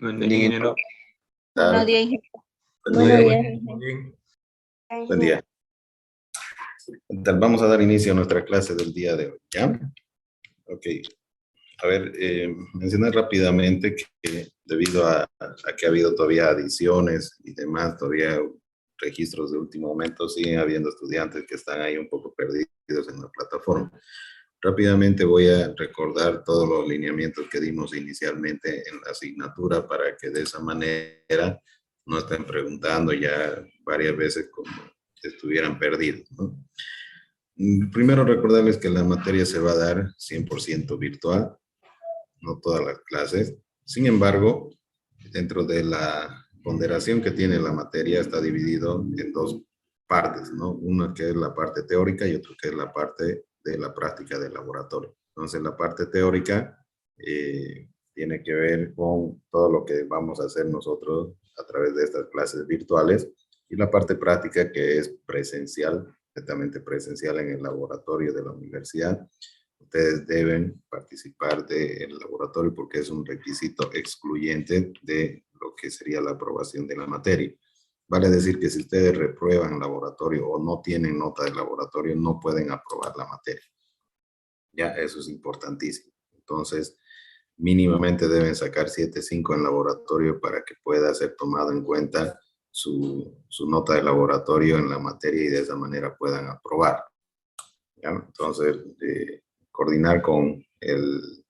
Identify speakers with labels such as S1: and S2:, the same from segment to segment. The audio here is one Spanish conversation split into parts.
S1: Buen día, ingeniero.
S2: Buenos días, ingeniero.
S3: Buenos días.
S1: Muy bien.
S3: Buen día. Vamos a dar inicio a nuestra clase del día de hoy, ¿ya? Ok. A ver, mencionar rápidamente que debido a que ha habido todavía adiciones y demás, todavía registros de último momento, siguen habiendo estudiantes que están ahí un poco perdidos en la plataforma. Rápidamente voy a recordar todos los lineamientos que dimos inicialmente en la asignatura para que de esa manera no estén preguntando ya varias veces como si estuvieran perdidos, ¿no? Primero recordarles que la materia se va a dar 100% virtual, no todas las clases. Sin embargo, dentro de la ponderación que tiene la materia está dividido en dos partes, ¿no? Una que es la parte teórica y otra que es la parte de la práctica del laboratorio. Entonces, la parte teórica tiene que ver con todo lo que vamos a hacer nosotros a través de estas clases virtuales, y la parte práctica que es presencial, completamente presencial en el laboratorio de la universidad. Ustedes deben participar del laboratorio porque es un requisito excluyente de lo que sería la aprobación de la materia. Vale decir que si ustedes reprueban laboratorio o no tienen nota de laboratorio, no pueden aprobar la materia. Ya, eso es importantísimo. Entonces, mínimamente deben sacar 7.5 en laboratorio para que pueda ser tomado en cuenta su nota de laboratorio en la materia y de esa manera puedan aprobar. ¿Ya? Entonces, coordinar con el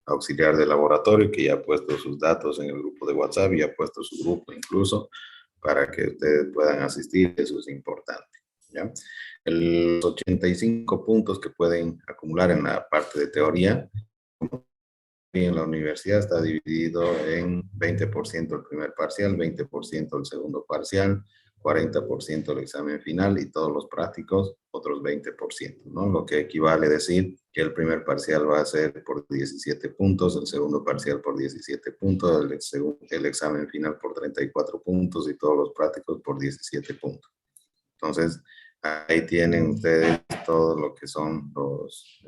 S3: auxiliar de laboratorio que ya ha puesto sus datos en el grupo de WhatsApp y ha puesto su grupo incluso para que ustedes puedan asistir, eso es importante, ¿ya? Los 85 puntos que pueden acumular en la parte de teoría en la universidad está dividido en 20% el primer parcial, 20% el segundo parcial, 40% el examen final y todos los prácticos, otros 20%, ¿no? Lo que equivale a decir que el primer parcial va a ser por 17 puntos, el segundo parcial por 17 puntos, el examen final por 34 puntos y todos los prácticos por 17 puntos. Entonces, ahí tienen ustedes todo lo que son los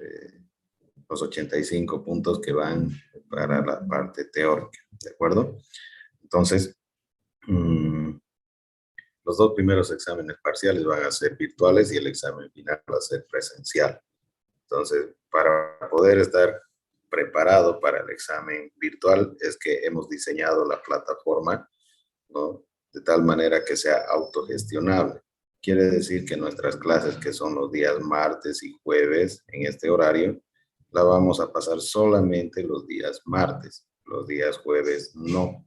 S3: 85 puntos que van para la parte teórica, ¿de acuerdo? Entonces, los dos primeros exámenes parciales van a ser virtuales y el examen final va a ser presencial. Entonces, para poder estar preparado para el examen virtual es que hemos diseñado la plataforma, ¿no? De tal manera que sea autogestionable. Quiere decir que nuestras clases, que son los días martes y jueves en este horario, la vamos a pasar solamente los días martes, los días jueves no.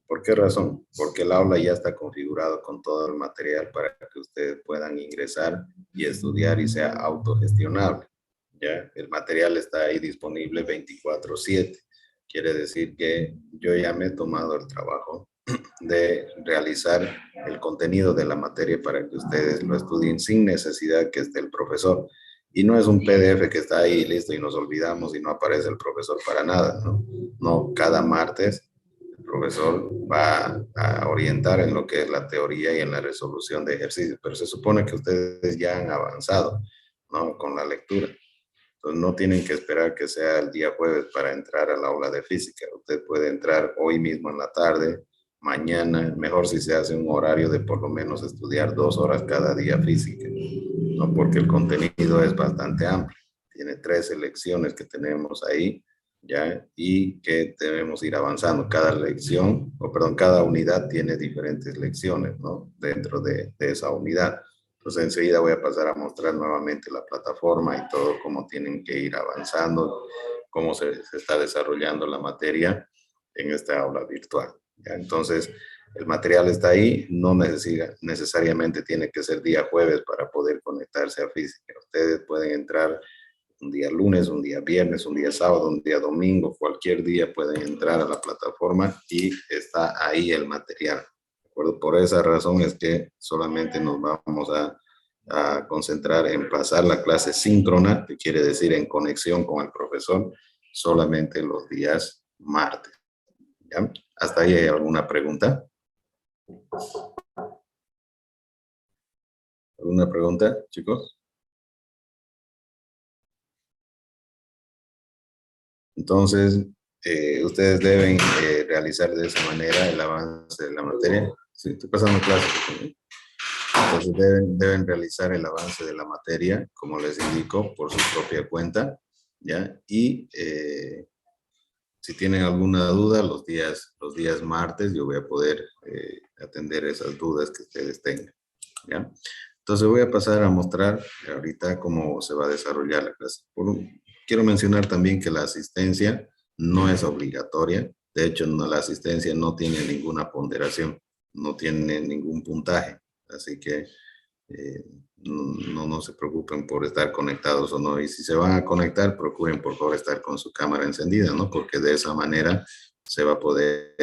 S3: ¿Por qué razón? Porque el aula ya está configurado con todo el material para que ustedes puedan ingresar y estudiar y sea autogestionable. ¿Ya? El material está ahí disponible 24/7. Quiere decir que yo ya me he tomado el trabajo de realizar el contenido de la materia para que ustedes lo estudien sin necesidad que esté el profesor. Y no es un PDF que está ahí listo y nos olvidamos y no aparece el profesor para nada, ¿no? No, cada martes el profesor va a orientar en lo que es la teoría y en la resolución de ejercicios, pero se supone que ustedes ya han avanzado, ¿no? Con la lectura. Entonces no tienen que esperar que sea el día jueves para entrar al aula de física. Usted puede entrar hoy mismo en la tarde, mañana, mejor si se hace un horario de por lo menos estudiar 2 horas cada día física, ¿no? Porque el contenido es bastante amplio. Tiene 3 lecciones que tenemos ahí, ¿ya? Y que debemos ir avanzando. Cada lección, o perdón, cada unidad tiene diferentes lecciones, ¿no? Dentro de esa unidad. Entonces enseguida voy a pasar a mostrar nuevamente la plataforma y todo, cómo tienen que ir avanzando, cómo se está desarrollando la materia en esta aula virtual, ¿ya? Entonces, el material está ahí, no necesariamente tiene que ser día jueves para poder conectarse a física. Ustedes pueden entrar un día lunes, un día viernes, un día sábado, un día domingo, cualquier día pueden entrar a la plataforma y está ahí el material. ¿De acuerdo? Por esa razón es que solamente nos vamos a concentrar en pasar la clase síncrona, que quiere decir en conexión con el profesor, solamente los días martes. ¿Ya? ¿Hasta ahí hay alguna pregunta? ¿Alguna pregunta, chicos? Entonces, ustedes deben realizar de esa manera el avance de la materia. Sí, estoy pasando clases. Entonces deben realizar el avance de la materia, como les indico, por su propia cuenta, ¿ya? Y si tienen alguna duda, los días martes yo voy a poder atender esas dudas que ustedes tengan, ¿ya? Entonces voy a pasar a mostrar ahorita cómo se va a desarrollar la clase. Quiero mencionar también que la asistencia no es obligatoria. De hecho, la asistencia no tiene ninguna ponderación, no tiene ningún puntaje. Así que no se preocupen por estar conectados o no. Y si se van a conectar, procuren por favor estar con su cámara encendida, ¿no? Porque de esa manera se va a poder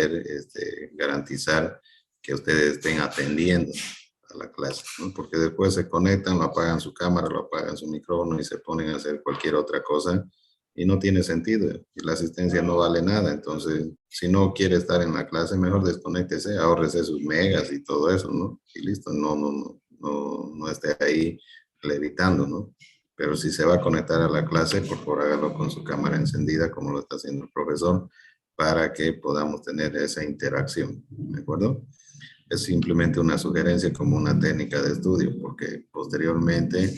S3: garantizar que ustedes estén atendiendo a la clase, ¿no? Porque después se conectan, lo apagan su cámara, lo apagan su micrófono y se ponen a hacer cualquier otra cosa y no tiene sentido y la asistencia no vale nada. Entonces, si no quiere estar en la clase, mejor desconéctese, ahórrese sus megas y todo eso, ¿no? Y listo, no esté ahí levitando, ¿no? Pero si se va a conectar a la clase, por favor hágalo con su cámara encendida, como lo está haciendo el profesor, para que podamos tener esa interacción, ¿de acuerdo? Es simplemente una sugerencia como una técnica de estudio, porque posteriormente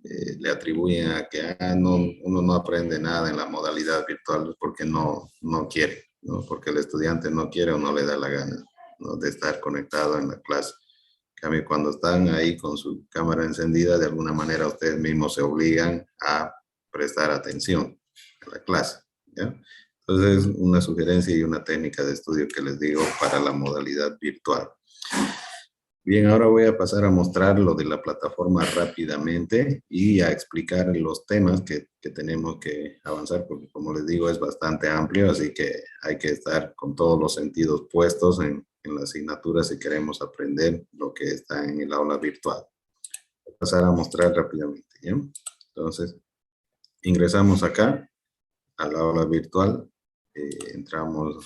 S3: le atribuyen a que uno no aprende nada en la modalidad virtual porque no quiere, ¿no? Porque el estudiante no quiere o no le da la gana, ¿no?, de estar conectado en la clase. En cambio, cuando están ahí con su cámara encendida, de alguna manera ustedes mismos se obligan a prestar atención a la clase, ¿ya? Entonces, una sugerencia y una técnica de estudio que les digo para la modalidad virtual. Bien, ahora voy a pasar a mostrar lo de la plataforma rápidamente y a explicar los temas que tenemos que avanzar, porque como les digo es bastante amplio, así que hay que estar con todos los sentidos puestos en la asignatura si queremos aprender lo que está en el aula virtual. Voy a pasar a mostrar rápidamente, ¿ya? Entonces, ingresamos acá al aula virtual, entramos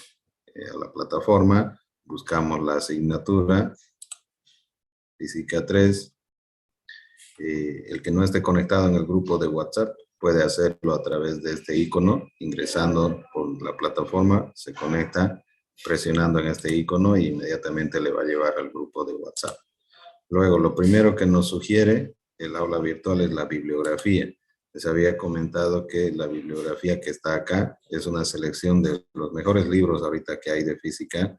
S3: a la plataforma, buscamos la asignatura Física 3. El que no esté conectado en el grupo de WhatsApp puede hacerlo a través de este icono, ingresando por la plataforma, se conecta presionando en este icono y inmediatamente le va a llevar al grupo de WhatsApp. Luego, lo primero que nos sugiere el aula virtual es la bibliografía. Les había comentado que la bibliografía que está acá es una selección de los mejores libros ahorita que hay de física,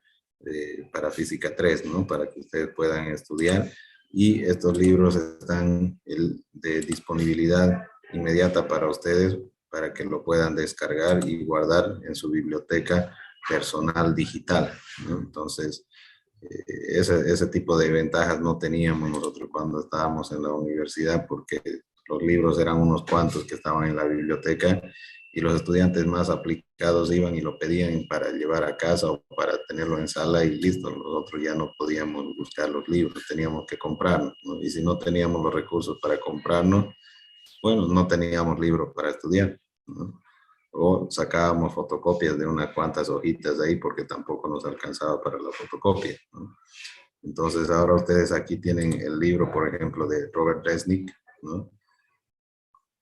S3: para Física 3, ¿no? Para que ustedes puedan estudiar. Y estos libros están de disponibilidad inmediata para ustedes, para que lo puedan descargar y guardar en su biblioteca personal digital, ¿no? Entonces, ese tipo de ventajas no teníamos nosotros cuando estábamos en la universidad, porque los libros eran unos cuantos que estaban en la biblioteca y los estudiantes más aplicados iban y lo pedían para llevar a casa o para tenerlo en sala y listo. Nosotros ya no podíamos buscar los libros, teníamos que comprarnos, ¿no? Y si no teníamos los recursos para comprarnos, bueno, no teníamos libros para estudiar, ¿no? O sacábamos fotocopias de unas cuantas hojitas de ahí porque tampoco nos alcanzaba para la fotocopia, ¿no? Entonces ahora ustedes aquí tienen el libro, por ejemplo, de Robert Resnick, ¿no?,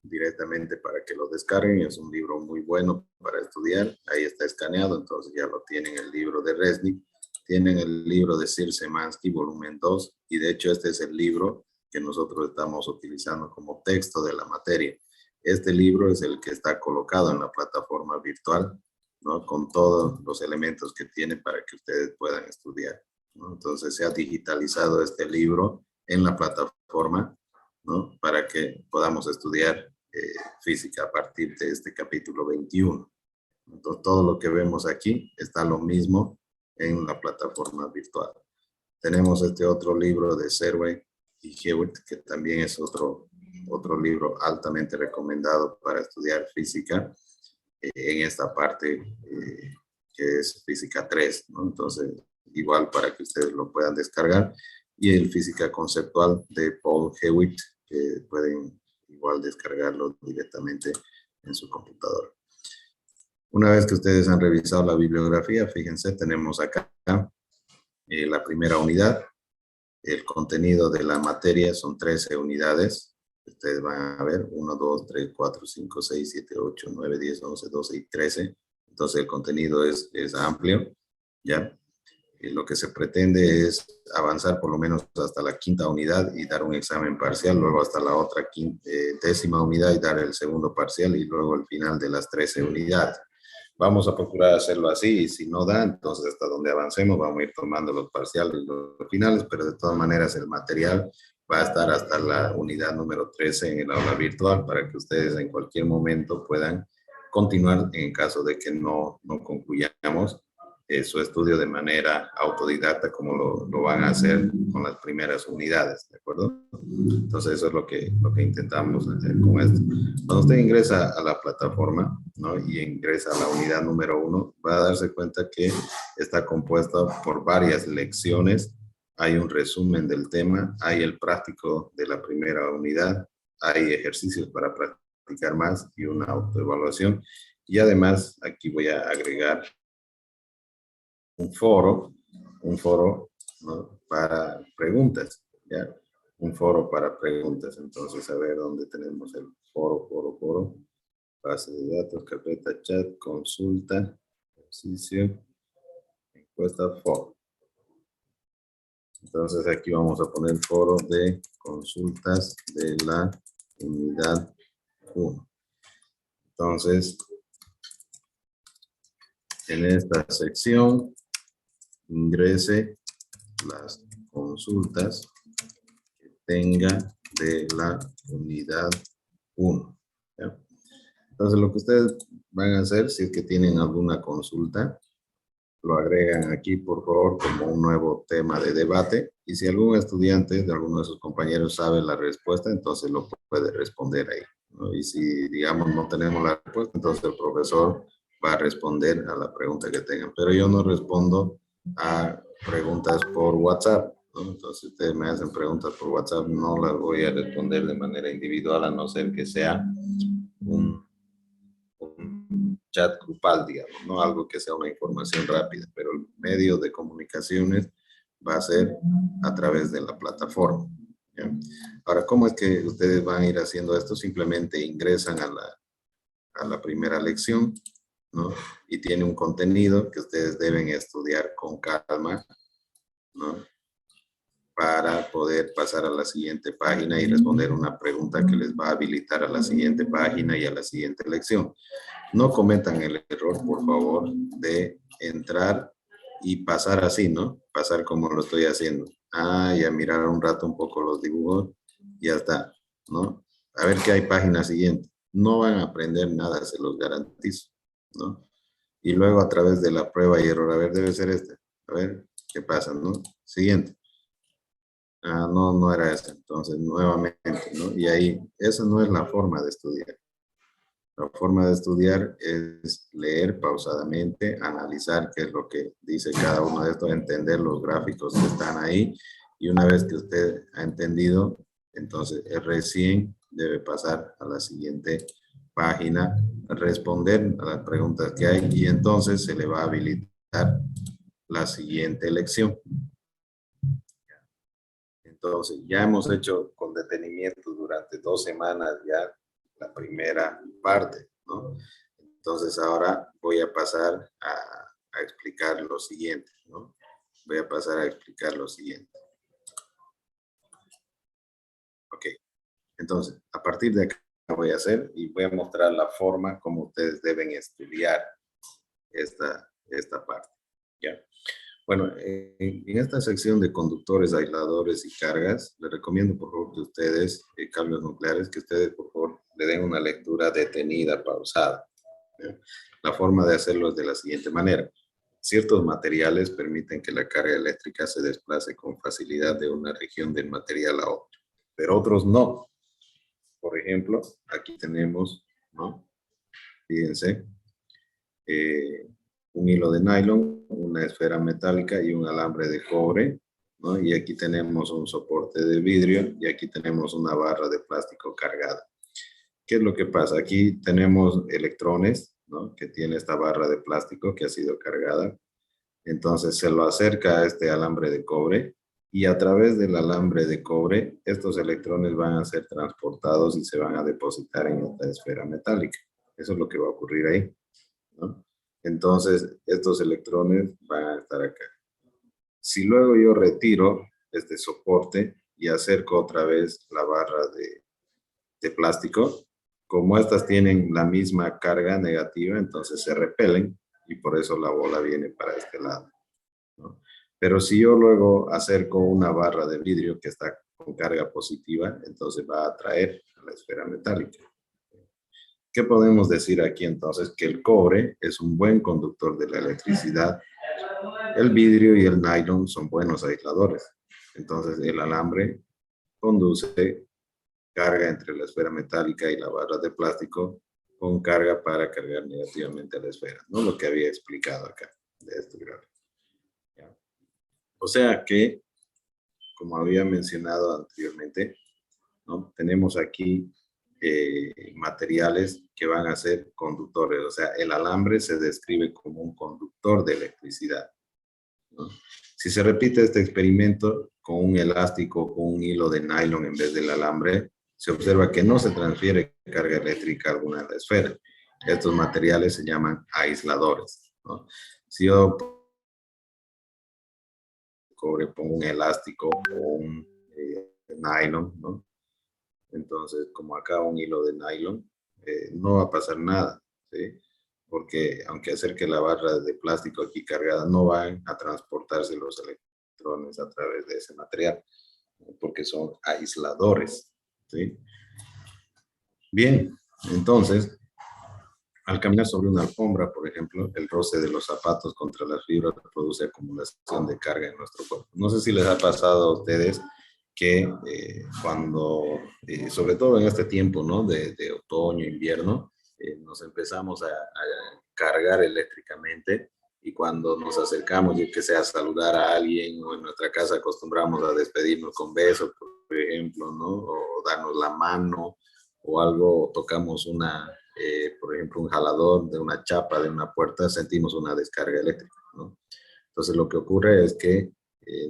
S3: directamente para que lo descarguen. Es un libro muy bueno para estudiar. Ahí está escaneado, entonces ya lo tienen, el libro de Resnick. Tienen el libro de Sir Szymanski, volumen 2, y de hecho este es el libro que nosotros estamos utilizando como texto de la materia. Este libro es el que está colocado en la plataforma virtual, ¿no?, con todos los elementos que tiene para que ustedes puedan estudiar, ¿no? Entonces se ha digitalizado este libro en la plataforma, ¿no?, para que podamos estudiar física a partir de este capítulo 21. Entonces, todo lo que vemos aquí está lo mismo en la plataforma virtual. Tenemos este otro libro de Serway y Hewitt, que también es otro libro altamente recomendado para estudiar física en esta parte que es Física 3, ¿no? Entonces, igual para que ustedes lo puedan descargar. Y el Física Conceptual de Paul Hewitt, que pueden igual descargarlo directamente en su computadora. Una vez que ustedes han revisado la bibliografía, fíjense, tenemos acá la primera unidad. El contenido de la materia son 13 unidades. Ustedes van a ver 1, 2, 3, 4, 5, 6, 7, 8, 9, 10, 11, 12 y 13 Entonces el contenido es amplio, ¿ya? Y lo que se pretende es avanzar por lo menos hasta la 5ª unidad y dar un examen parcial, luego hasta la otra 10ª unidad y dar el segundo parcial y luego el final de las 13 unidades. Vamos a procurar hacerlo así y si no da, entonces hasta donde avancemos vamos a ir tomando los parciales y los finales, pero de todas maneras el material va a estar hasta la unidad número 13 en el aula virtual para que ustedes en cualquier momento puedan continuar en caso de que no concluyamos su estudio de manera autodidacta como lo van a hacer con las primeras unidades, ¿de acuerdo? Entonces eso es lo que intentamos hacer con esto. Cuando usted ingresa a la plataforma, ¿no? Y ingresa a la unidad número 1, va a darse cuenta que está compuesta por varias lecciones. Hay un resumen del tema, hay el práctico de la primera unidad, hay ejercicios para practicar más y una autoevaluación. Y además aquí voy a agregar un foro, ¿no? Para preguntas, ¿ya? Un foro para preguntas. Entonces, a ver dónde tenemos el foro, base de datos, carpeta, chat, consulta, ejercicio, encuesta, foro. Entonces, aquí vamos a poner foro de consultas de la unidad 1. Entonces, en esta sección, ingrese las consultas que tenga de la unidad 1. ¿Ya? Entonces, lo que ustedes van a hacer, si es que tienen alguna consulta, lo agregan aquí, por favor, como un nuevo tema de debate. Y si algún estudiante de alguno de sus compañeros sabe la respuesta, entonces lo puede responder ahí, ¿no? Y si, digamos, no tenemos la respuesta, entonces el profesor va a responder a la pregunta que tengan. Pero yo no respondo a preguntas por WhatsApp, ¿no? Entonces, si ustedes me hacen preguntas por WhatsApp, no las voy a responder de manera individual, a no ser que sea un chat grupal, digamos, no algo que sea una información rápida, pero el medio de comunicaciones va a ser a través de la plataforma, ¿ya? Ahora, ¿cómo es que ustedes van a ir haciendo esto? Simplemente ingresan a la primera lección, ¿no? Y tiene un contenido que ustedes deben estudiar con calma, ¿no? Para poder pasar a la siguiente página y responder una pregunta que les va a habilitar a la siguiente página y a la siguiente lección. No cometan el error, por favor, de entrar y pasar así, ¿no? Pasar como lo estoy haciendo. Y a mirar un rato un poco los dibujos y ya está, ¿no? A ver qué hay página siguiente. No van a aprender nada, se los garantizo, ¿no? Y luego a través de la prueba y error, a ver, debe ser este. A ver qué pasa, ¿no? Siguiente. No era ese. Entonces, nuevamente, ¿no? Y ahí, esa no es la forma de estudiar. La forma de estudiar es leer pausadamente, analizar qué es lo que dice cada uno de estos, entender los gráficos que están ahí, y una vez que usted ha entendido, entonces recién debe pasar a la siguiente página, responder a las preguntas que hay, y entonces se le va a habilitar la siguiente lección. Entonces, ya hemos hecho con detenimiento durante 2 semanas ya la primera parte, ¿no? Entonces, ahora voy a pasar a explicar lo siguiente, ¿no? Voy a pasar a explicar lo siguiente. Ok, entonces, a partir de acá voy a hacer y voy a mostrar la forma como ustedes deben estudiar esta parte, ¿ya? Bueno, en esta sección de conductores, aisladores y cargas, les recomiendo por favor que ustedes, cables nucleares, que ustedes por favor le den una lectura detenida, pausada, ¿ya? La forma de hacerlo es de la siguiente manera. Ciertos materiales permiten que la carga eléctrica se desplace con facilidad de una región del material a otra, pero otros no. Por ejemplo, aquí tenemos, ¿no? Fíjense, un hilo de nylon, una esfera metálica y un alambre de cobre, ¿no? Y aquí tenemos un soporte de vidrio y aquí tenemos una barra de plástico cargada. ¿Qué es lo que pasa? Aquí tenemos electrones, ¿no? Que tiene esta barra de plástico que ha sido cargada. Entonces se lo acerca a este alambre de cobre y a través del alambre de cobre estos electrones van a ser transportados y se van a depositar en esta esfera metálica. Eso es lo que va a ocurrir ahí, ¿no? Entonces, estos electrones van a estar acá. Si luego yo retiro este soporte y acerco otra vez la barra de plástico, como estas tienen la misma carga negativa, entonces se repelen y por eso la bola viene para este lado, ¿no? Pero si yo luego acerco una barra de vidrio que está con carga positiva, entonces va a atraer a la esfera metálica. ¿Qué podemos decir aquí entonces? Que el cobre es un buen conductor de la electricidad. El vidrio y el nylon son buenos aisladores. Entonces el alambre conduce carga entre la esfera metálica y la barra de plástico con carga para cargar negativamente a la esfera, ¿no? Lo que había explicado acá de este gráfico. ¿Ya? O sea que, como había mencionado anteriormente, ¿no? Tenemos aquí materiales que van a ser conductores. O sea, el alambre se describe como un conductor de electricidad, ¿no? Si se repite este experimento con un elástico o un hilo de nylon en vez del alambre, se observa que no se transfiere carga eléctrica alguna a la esfera. Estos materiales se llaman aisladores, ¿no? Si yo cobre pongo un elástico o un nylon, ¿no? Entonces, como acá un hilo de nylon, no va a pasar nada, ¿sí? Porque aunque acerque la barra de plástico aquí cargada, no van a transportarse los electrones a través de ese material, ¿no? Porque son aisladores, ¿sí? Bien, entonces, al caminar sobre una alfombra, por ejemplo, el roce de los zapatos contra las fibras produce acumulación de carga en nuestro cuerpo. No sé si les ha pasado a ustedes que cuando, sobre todo en este tiempo, ¿no? De otoño, invierno, nos empezamos a cargar eléctricamente y cuando nos acercamos, ya que sea a saludar a alguien o en nuestra casa acostumbramos a despedirnos con besos, por ejemplo, ¿no? O darnos la mano o algo, o tocamos una, por ejemplo, un jalador de una chapa de una puerta, sentimos una descarga eléctrica, ¿no? Entonces lo que ocurre es que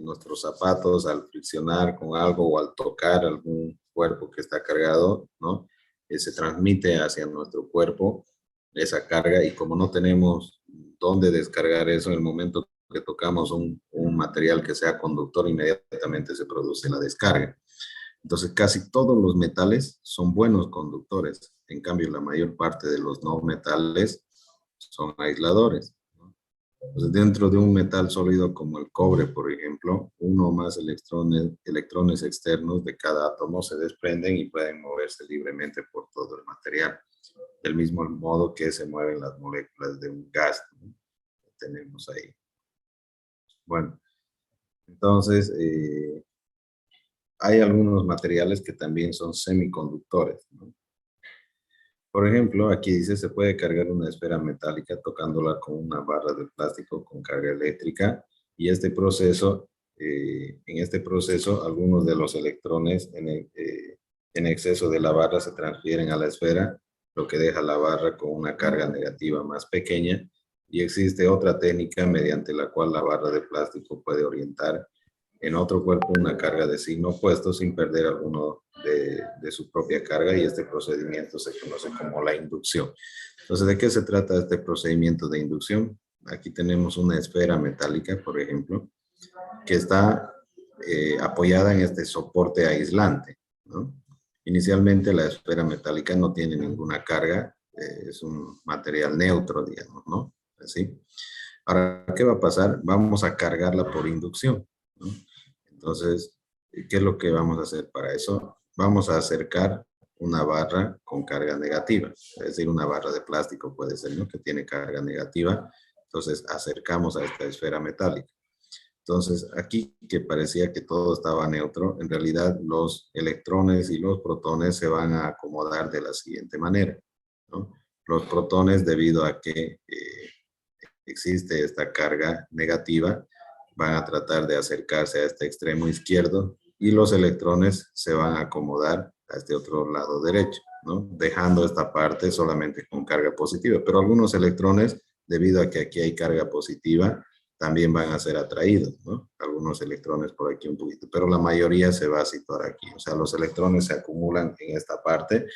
S3: nuestros zapatos al friccionar con algo o al tocar algún cuerpo que está cargado, ¿no? Se transmite hacia nuestro cuerpo esa carga y como no tenemos dónde descargar eso, en el momento que tocamos un material que sea conductor, inmediatamente se produce la descarga. Entonces casi todos los metales son buenos conductores, en cambio la mayor parte de los no metales son aisladores. Entonces, dentro de un metal sólido como el cobre, por ejemplo, uno o más electrones externos de cada átomo se desprenden y pueden moverse libremente por todo el material, del mismo modo que se mueven las moléculas de un gas, ¿no? Que tenemos ahí. Bueno, entonces, hay algunos materiales que también son semiconductores, ¿no? Por ejemplo, aquí dice, se puede cargar una esfera metálica tocándola con una barra de plástico con carga eléctrica y en este proceso, algunos de los electrones en exceso de la barra se transfieren a la esfera, lo que deja la barra con una carga negativa más pequeña y existe otra técnica mediante la cual la barra de plástico puede orientar en otro cuerpo una carga de signo opuesto sin perder alguno de su propia carga y este procedimiento se conoce como la inducción. Entonces, ¿de qué se trata este procedimiento de inducción? Aquí tenemos una esfera metálica, por ejemplo, que está apoyada en este soporte aislante, ¿no? Inicialmente la esfera metálica no tiene ninguna carga, es un material neutro, digamos, ¿no? Así. Ahora, ¿qué va a pasar? Vamos a cargarla por inducción, ¿no? Entonces, ¿qué es lo que vamos a hacer para eso? Vamos a acercar una barra con carga negativa, es decir, una barra de plástico puede ser, ¿no? Que tiene carga negativa. Entonces, acercamos a esta esfera metálica. Entonces, aquí que parecía que todo estaba neutro, en realidad los electrones y los protones se van a acomodar de la siguiente manera, ¿no? Los protones, debido a que existe esta carga negativa, van a tratar de acercarse a este extremo izquierdo y los electrones se van a acomodar a este otro lado derecho, ¿no? Dejando esta parte solamente con carga positiva. Pero algunos electrones, debido a que aquí hay carga positiva, también van a ser atraídos, ¿no? Algunos electrones por aquí un poquito, pero la mayoría se va a situar aquí. O sea, los electrones se acumulan en esta parte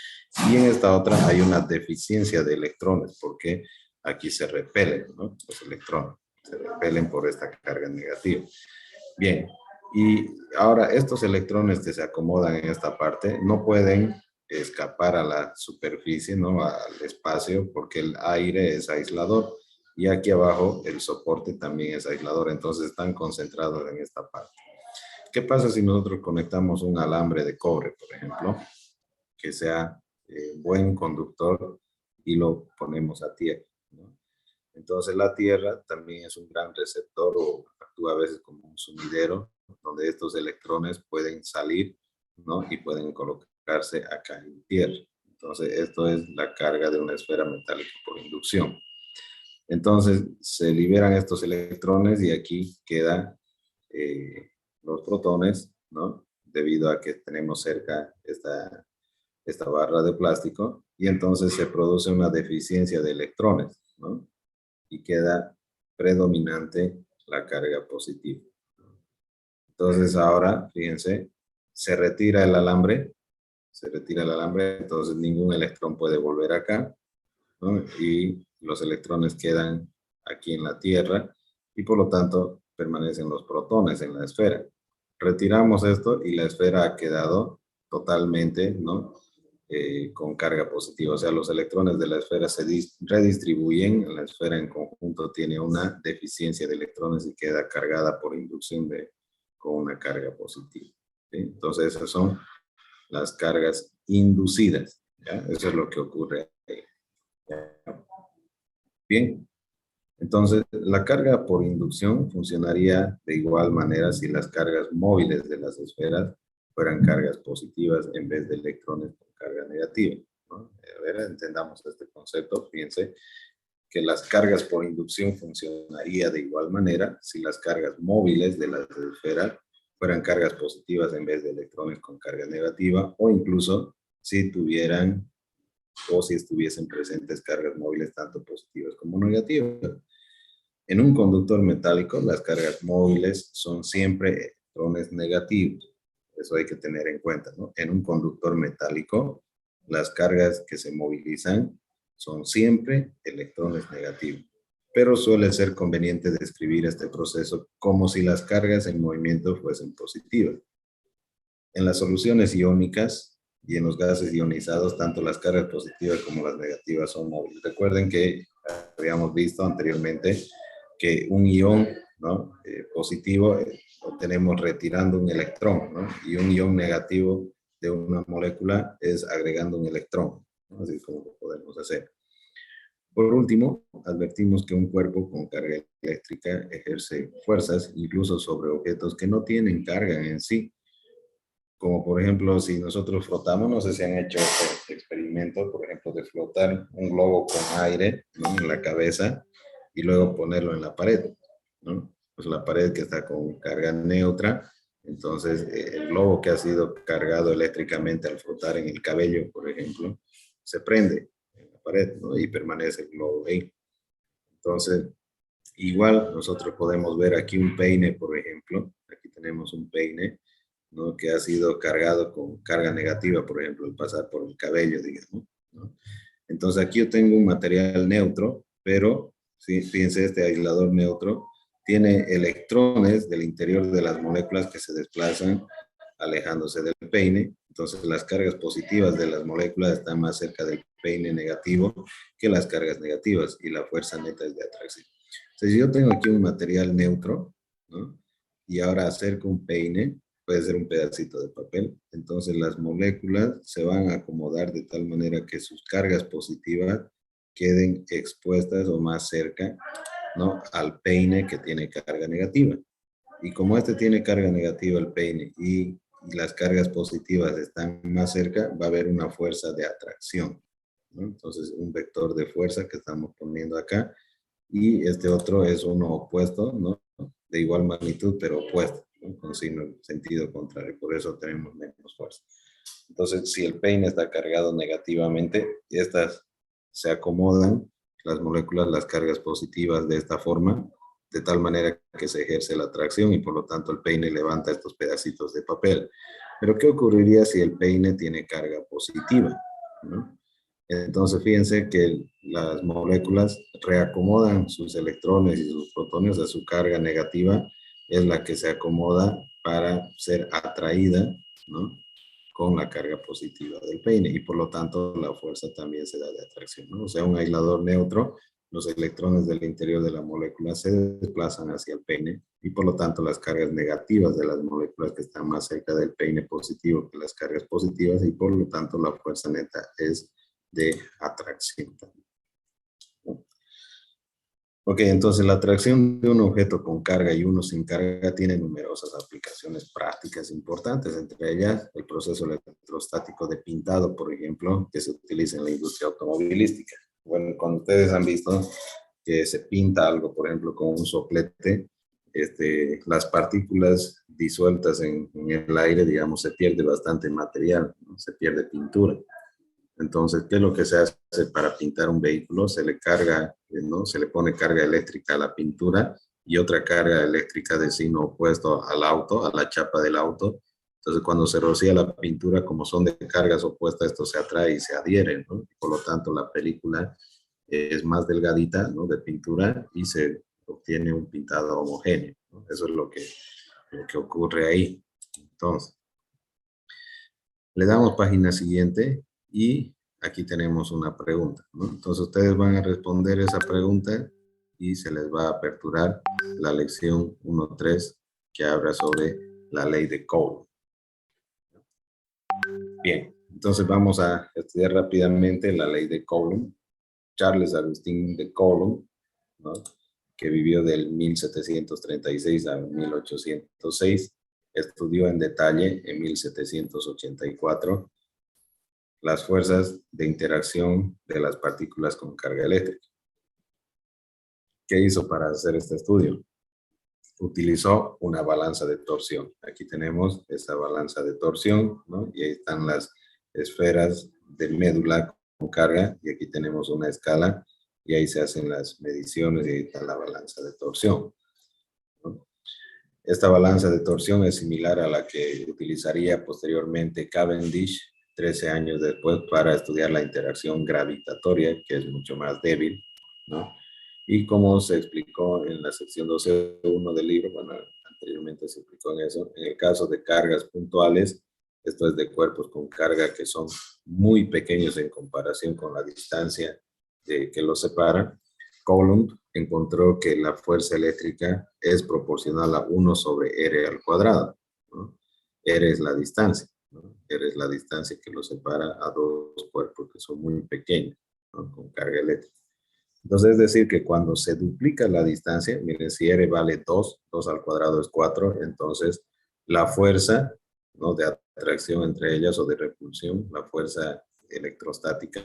S3: y en esta otra hay una deficiencia de electrones porque aquí se repelen, ¿no? Los electrones se repelen por esta carga negativa. Bien, y ahora estos electrones que se acomodan en esta parte no pueden escapar a la superficie, ¿no? Al espacio, porque el aire es aislador y aquí abajo el soporte también es aislador, entonces están concentrados en esta parte. ¿Qué pasa si nosotros conectamos un alambre de cobre, por ejemplo, que sea buen conductor y lo ponemos a tierra, ¿no? Entonces la tierra también es un gran receptor o actúa a veces como un sumidero donde estos electrones pueden salir, ¿no? Y pueden colocarse acá en tierra. Entonces esto es la carga de una esfera metálica por inducción. Entonces se liberan estos electrones y aquí quedan los protones, ¿no? Debido a que tenemos cerca esta barra de plástico y entonces se produce una deficiencia de electrones, ¿no? Y queda predominante la carga positiva. Entonces ahora, fíjense, se retira el alambre, entonces ningún electrón puede volver acá, ¿no? Y los electrones quedan aquí en la Tierra y por lo tanto permanecen los protones en la esfera. Retiramos esto y la esfera ha quedado totalmente, ¿no? Con carga positiva, o sea, los electrones de la esfera se redistribuyen, la esfera en conjunto tiene una deficiencia de electrones y queda cargada por inducción con una carga positiva, ¿sí? Entonces esas son las cargas inducidas, ¿ya? Eso es lo que ocurre ahí. Bien, entonces la carga por inducción funcionaría de igual manera si las cargas móviles de las esferas fueran cargas positivas en vez de electrones con carga negativa, ¿no? A ver, entendamos este concepto. Fíjense que las cargas por inducción funcionaría de igual manera si las cargas móviles de las esferas fueran cargas positivas en vez de electrones con carga negativa, o incluso si tuvieran o si estuviesen presentes cargas móviles tanto positivas como negativas. En un conductor metálico, las cargas móviles son siempre electrones negativos. Eso hay que tener en cuenta, ¿no? En un conductor metálico, las cargas que se movilizan son siempre electrones negativos. Pero suele ser conveniente describir este proceso como si las cargas en movimiento fuesen positivas. En las soluciones iónicas y en los gases ionizados, tanto las cargas positivas como las negativas son móviles. Recuerden que habíamos visto anteriormente que un ion, ¿no? Positivo lo tenemos retirando un electrón, ¿no? Y un ion negativo de una molécula es agregando un electrón, ¿no? Así es como lo podemos hacer. Por último, advertimos que un cuerpo con carga eléctrica ejerce fuerzas incluso sobre objetos que no tienen carga en sí. Como por ejemplo, si nosotros flotamos, no sé si han hecho este experimento, por ejemplo, de flotar un globo con aire, ¿no? En la cabeza y luego ponerlo en la pared, ¿no? Pues la pared que está con carga neutra, entonces el globo que ha sido cargado eléctricamente al flotar en el cabello, por ejemplo, se prende en la pared, ¿no? Y permanece el globo ahí. Entonces, igual nosotros podemos ver aquí un peine, por ejemplo, aquí tenemos un peine, ¿no? Que ha sido cargado con carga negativa, por ejemplo, al pasar por el cabello, digamos, ¿no? Entonces aquí yo tengo un material neutro, pero ¿sí? Fíjense, este aislador neutro tiene electrones del interior de las moléculas que se desplazan alejándose del peine. Entonces las cargas positivas de las moléculas están más cerca del peine negativo que las cargas negativas y la fuerza neta es de atracción. Entonces si yo tengo aquí un material neutro, ¿no? Y ahora acerco un peine, puede ser un pedacito de papel, entonces las moléculas se van a acomodar de tal manera que sus cargas positivas queden expuestas o más cerca, ¿no? Al peine que tiene carga negativa. Y como este tiene carga negativa el peine y las cargas positivas están más cerca, va a haber una fuerza de atracción, ¿no? Entonces un vector de fuerza que estamos poniendo acá y este otro es uno opuesto, ¿no? De igual magnitud pero opuesto, ¿no? Con signo sentido contrario, por eso tenemos menos fuerza. Entonces si el peine está cargado negativamente, estas se acomodan, las moléculas, las cargas positivas de esta forma, de tal manera que se ejerce la atracción y por lo tanto el peine levanta estos pedacitos de papel. Pero ¿qué ocurriría si el peine tiene carga positiva, ¿no? Entonces, fíjense que las moléculas reacomodan sus electrones y sus protones a su carga negativa, es la que se acomoda para ser atraída, ¿no?, con la carga positiva del peine, y por lo tanto la fuerza también se da de atracción, ¿no? O sea, un aislador neutro, los electrones del interior de la molécula se desplazan hacia el peine, y por lo tanto las cargas negativas de las moléculas que están más cerca del peine positivo que las cargas positivas, y por lo tanto la fuerza neta es de atracción también. Ok, entonces la atracción de un objeto con carga y uno sin carga tiene numerosas aplicaciones prácticas importantes, entre ellas el proceso electrostático de pintado, por ejemplo, que se utiliza en la industria automovilística. Bueno, cuando ustedes han visto que se pinta algo, por ejemplo, con un soplete, las partículas disueltas en el aire, digamos, se pierde bastante material, ¿no? Se pierde pintura. Entonces, ¿qué es lo que se hace para pintar un vehículo? Se le carga, ¿no? Se le pone carga eléctrica a la pintura y otra carga eléctrica de signo opuesto al auto, a la chapa del auto. Entonces, cuando se rocía la pintura, como son de cargas opuestas, esto se atrae y se adhiere, ¿no? Por lo tanto, la película es más delgadita, ¿no?, de pintura, y se obtiene un pintado homogéneo, ¿no? Eso es lo que ocurre ahí. Entonces, le damos página siguiente y aquí tenemos una pregunta, ¿no? Entonces ustedes van a responder esa pregunta y se les va a aperturar la lección 1.3 que habla sobre la ley de Coulomb. Bien, entonces vamos a estudiar rápidamente la ley de Coulomb. Charles Agustín de Coulomb, ¿no?, que vivió del 1736 a 1806, estudió en detalle en 1784 las fuerzas de interacción de las partículas con carga eléctrica. ¿Qué hizo para hacer este estudio? Utilizó una balanza de torsión. Aquí tenemos esa balanza de torsión, ¿no? Y ahí están las esferas de médula con carga, y aquí tenemos una escala, y ahí se hacen las mediciones, y ahí está la balanza de torsión, ¿no? Esta balanza de torsión es similar a la que utilizaría posteriormente Cavendish 13 años después para estudiar la interacción gravitatoria, que es mucho más débil, ¿no? Y como se explicó en la sección 12.1 del libro, bueno, anteriormente se explicó en eso, en el caso de cargas puntuales, esto es de cuerpos con carga que son muy pequeños en comparación con la distancia que los separa, Coulomb encontró que la fuerza eléctrica es proporcional a 1 sobre R al cuadrado, ¿no? R es la distancia, ¿no? R es la distancia que los separa a dos cuerpos que son muy pequeños, ¿no?, con carga eléctrica. Entonces, es decir, que cuando se duplica la distancia, miren, si R vale 2, 2 al cuadrado es 4, entonces la fuerza, ¿no?, de atracción entre ellas, o de repulsión, la fuerza electrostática,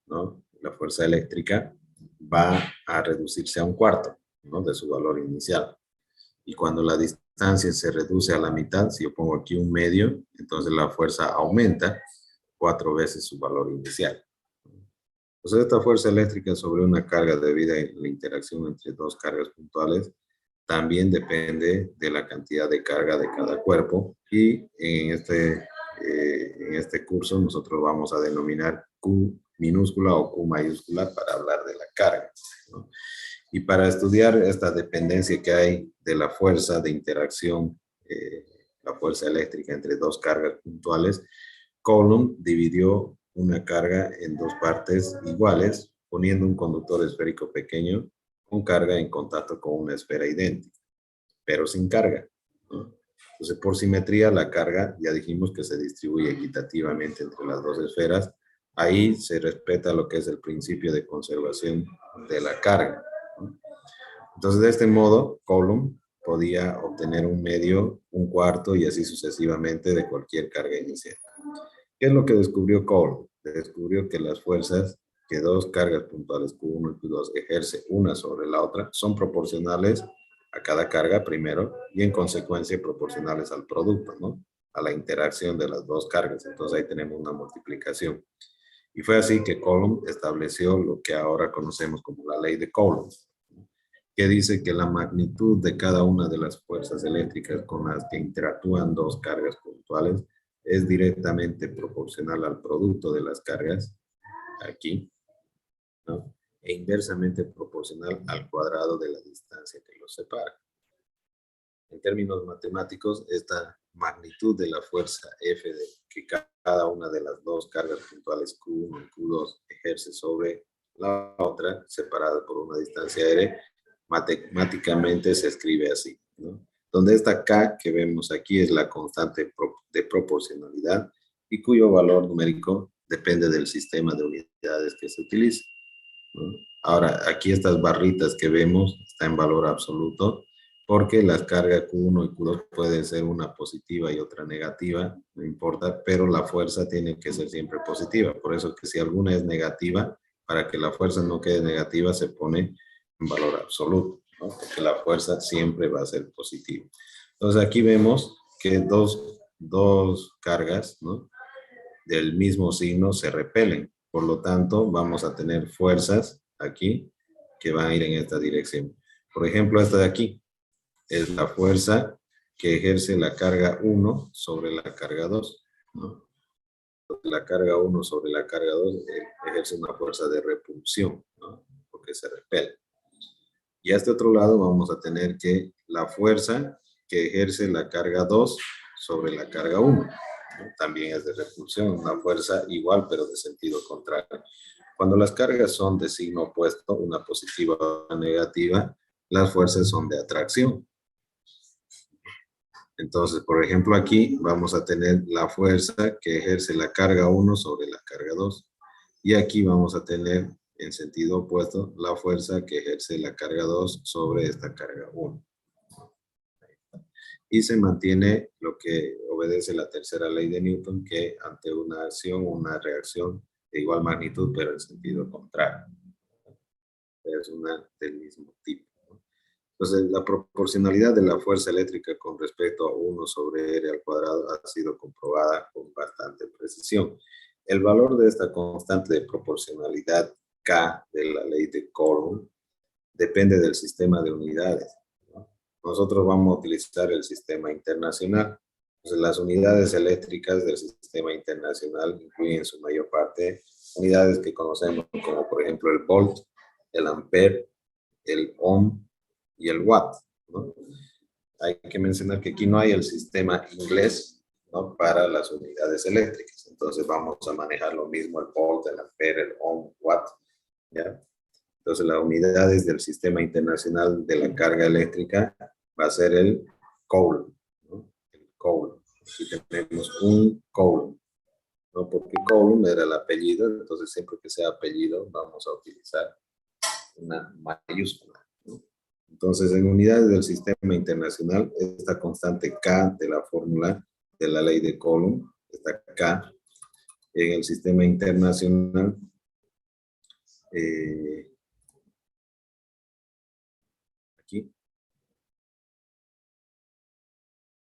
S3: ¿no?, la fuerza eléctrica, va a reducirse a 1/4, ¿no?, de su valor inicial. Y cuando la distancia se reduce a la mitad, si yo pongo aquí 1/2, entonces la fuerza aumenta 4 veces su valor inicial. Entonces, esta fuerza eléctrica sobre una carga debido a la interacción entre dos cargas puntuales también depende de la cantidad de carga de cada cuerpo, y en este curso nosotros vamos a denominar Q minúscula o Q mayúscula para hablar de la carga, ¿no? Y para estudiar esta dependencia que hay de la fuerza de interacción, la fuerza eléctrica entre dos cargas puntuales, Coulomb dividió una carga en dos partes iguales, poniendo un conductor esférico pequeño con carga en contacto con una esfera idéntica, pero sin carga, ¿no? Entonces, por simetría, la carga, ya dijimos que se distribuye equitativamente entre las dos esferas. Ahí se respeta lo que es el principio de conservación de la carga, ¿no? Entonces, de este modo, Coulomb podía obtener 1/2, 1/4 y así sucesivamente de cualquier carga inicial. ¿Qué es lo que descubrió Coulomb? Descubrió que las fuerzas que dos cargas puntuales Q1 y Q2 ejerce una sobre la otra son proporcionales a cada carga primero, y en consecuencia proporcionales al producto, ¿no?, a la interacción de las dos cargas. Entonces ahí tenemos una multiplicación. Y fue así que Coulomb estableció lo que ahora conocemos como la ley de Coulomb, que dice que la magnitud de cada una de las fuerzas eléctricas con las que interactúan dos cargas puntuales es directamente proporcional al producto de las cargas, aquí, ¿no? E inversamente proporcional al cuadrado de la distancia que los separa. En términos matemáticos, esta magnitud de la fuerza F que cada una de las dos cargas puntuales Q1 y Q2 ejerce sobre la otra, separada por una distancia R, matemáticamente se escribe así, ¿no? Donde esta K que vemos aquí es la constante de proporcionalidad y cuyo valor numérico depende del sistema de unidades que se utilice, ¿no? Ahora, aquí estas barritas que vemos están en valor absoluto, porque las cargas Q1 y Q2 pueden ser una positiva y otra negativa, no importa, pero la fuerza tiene que ser siempre positiva. Por eso es que si alguna es negativa, para que la fuerza no quede negativa, se pone en valor absoluto, ¿no? Porque la fuerza siempre va a ser positiva. Entonces aquí vemos que dos cargas, ¿no?, del mismo signo se repelen. Por lo tanto, vamos a tener fuerzas aquí que van a ir en esta dirección. Por ejemplo, esta de aquí es la fuerza que ejerce la carga 1 sobre la carga 2, ¿no? La carga 1 sobre la carga 2 ejerce una fuerza de repulsión, ¿no?, porque se repele. Y a este otro lado vamos a tener que la fuerza que ejerce la carga 2 sobre la carga 1, ¿no?, también es de repulsión, una fuerza igual pero de sentido contrario. Cuando las cargas son de signo opuesto, una positiva o una negativa, las fuerzas son de atracción. Entonces, por ejemplo, aquí vamos a tener la fuerza que ejerce la carga 1 sobre la carga 2. Y aquí vamos a tener, en sentido opuesto, la fuerza que ejerce la carga 2 sobre esta carga 1. Y se mantiene lo que obedece la tercera ley de Newton, que ante una acción o una reacción de igual magnitud, pero en sentido contrario. Es una del mismo tipo. Entonces, la proporcionalidad de la fuerza eléctrica con respecto a 1 sobre R al cuadrado ha sido comprobada con bastante precisión. El valor de esta constante de proporcionalidad K de la ley de Coulomb depende del sistema de unidades, ¿no? Nosotros vamos a utilizar el sistema internacional. Entonces, las unidades eléctricas del sistema internacional incluyen en su mayor parte unidades que conocemos como, por ejemplo, el volt, el ampere, el ohm y el watt, ¿no? Hay que mencionar que aquí no hay el sistema inglés, ¿no?, para las unidades eléctricas. Entonces vamos a manejar lo mismo, el volt, el ampere, el ohm, watt, ¿ya? Entonces las unidades del sistema internacional de la carga eléctrica va a ser el Coulomb, ¿no? El Coulomb. Aquí tenemos un Coulomb, ¿no? Porque Coulomb era el apellido, entonces siempre que sea apellido vamos a utilizar una mayúscula, ¿no? Entonces, en unidades del sistema internacional, esta constante K de la fórmula de la ley de Coulomb, esta K, en el sistema internacional, aquí,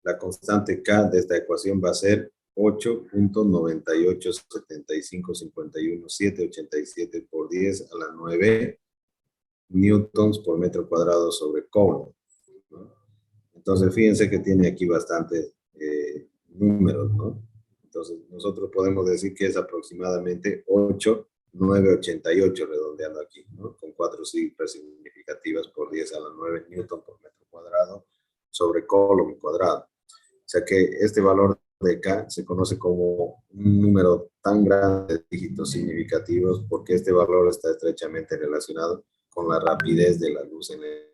S3: la constante K de esta ecuación va a ser 8.987551.787 por 10 a la 9 newtons por metro cuadrado sobre Coulomb, ¿no? Entonces, fíjense que tiene aquí bastante números, ¿no? Entonces, nosotros podemos decir que es aproximadamente 8,988, redondeando aquí, ¿no?, con 4 cifras significativas por 10 a la 9 newton por metro cuadrado sobre Coulomb cuadrado. O sea que este valor de K se conoce como un número tan grande de dígitos significativos porque este valor está estrechamente relacionado con la rapidez de la luz en el...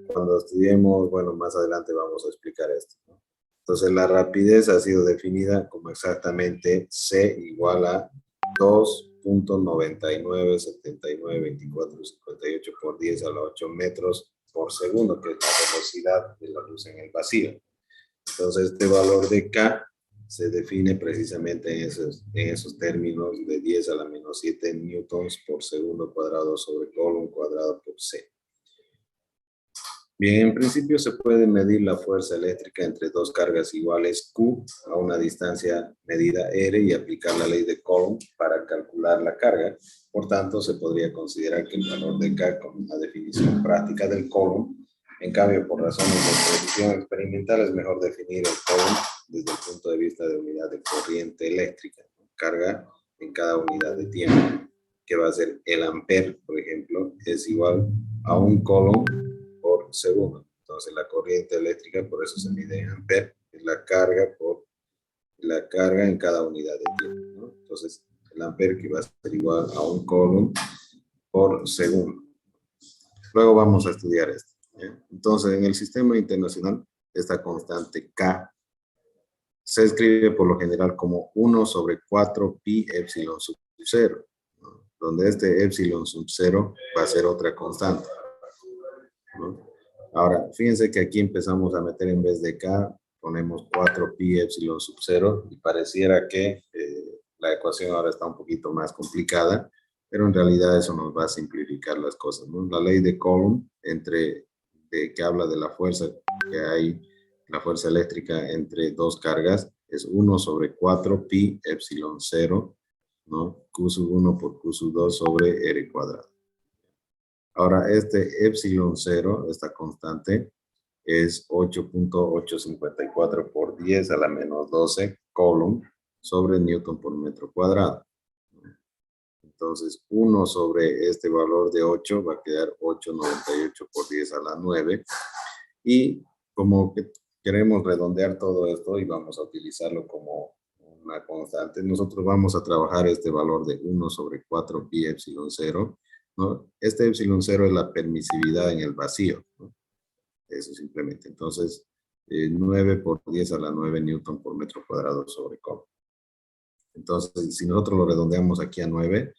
S3: Cuando estudiemos, bueno, más adelante vamos a explicar esto, ¿no? Entonces, la rapidez ha sido definida como exactamente C igual a 2.99792458 por 10 a la 8 metros por segundo, que es la velocidad de la luz en el vacío. Entonces, este valor de K se define precisamente en esos términos de 10 a la menos 7 newtons por segundo cuadrado sobre Coulomb cuadrado por C. Bien, en principio se puede medir la fuerza eléctrica entre dos cargas iguales Q a una distancia medida R y aplicar la ley de Coulomb para calcular la carga. Por tanto, se podría considerar que el valor de K con una definición práctica del Coulomb. En cambio, por razones de precisión experimental, es mejor definir el Coulomb desde el punto de vista de unidad de corriente eléctrica, ¿no?, carga en cada unidad de tiempo, que va a ser el ampere, por ejemplo, es igual a 1 coulomb por segundo. Entonces la corriente eléctrica, por eso se mide en ampere, es la carga por la carga en cada unidad de tiempo, ¿no? Entonces el ampere que va a ser igual a 1 coulomb por segundo. Luego vamos a estudiar esto, ¿eh? Entonces en el sistema internacional, esta constante K se escribe por lo general como 1 sobre 4 pi epsilon sub 0, ¿no? Donde este epsilon sub 0 va a ser otra constante, ¿no? Ahora, fíjense que aquí empezamos a meter en vez de K, ponemos 4 pi epsilon sub 0 y pareciera que la ecuación ahora está un poquito más complicada, pero en realidad eso nos va a simplificar las cosas, ¿no? La ley de Coulomb, que habla de la fuerza que hay, la fuerza eléctrica entre dos cargas, es 1 sobre 4 pi epsilon 0, ¿no? Q sub 1 por Q sub 2 sobre R cuadrado. Ahora, este epsilon 0, esta constante, es 8.854 por 10 a la menos 12 coulomb sobre newton por metro cuadrado. Entonces, 1 sobre este valor de 8 va a quedar 8.98 por 10 a la 9. Y como que queremos redondear todo esto y vamos a utilizarlo como una constante, nosotros vamos a trabajar este valor de 1 sobre 4 pi epsilon 0, ¿no? Este epsilon 0 es la permisividad en el vacío, ¿no? Eso simplemente. Entonces, 9 por 10 a la 9 newton por metro cuadrado sobre coulomb. Entonces, si nosotros lo redondeamos aquí a 9,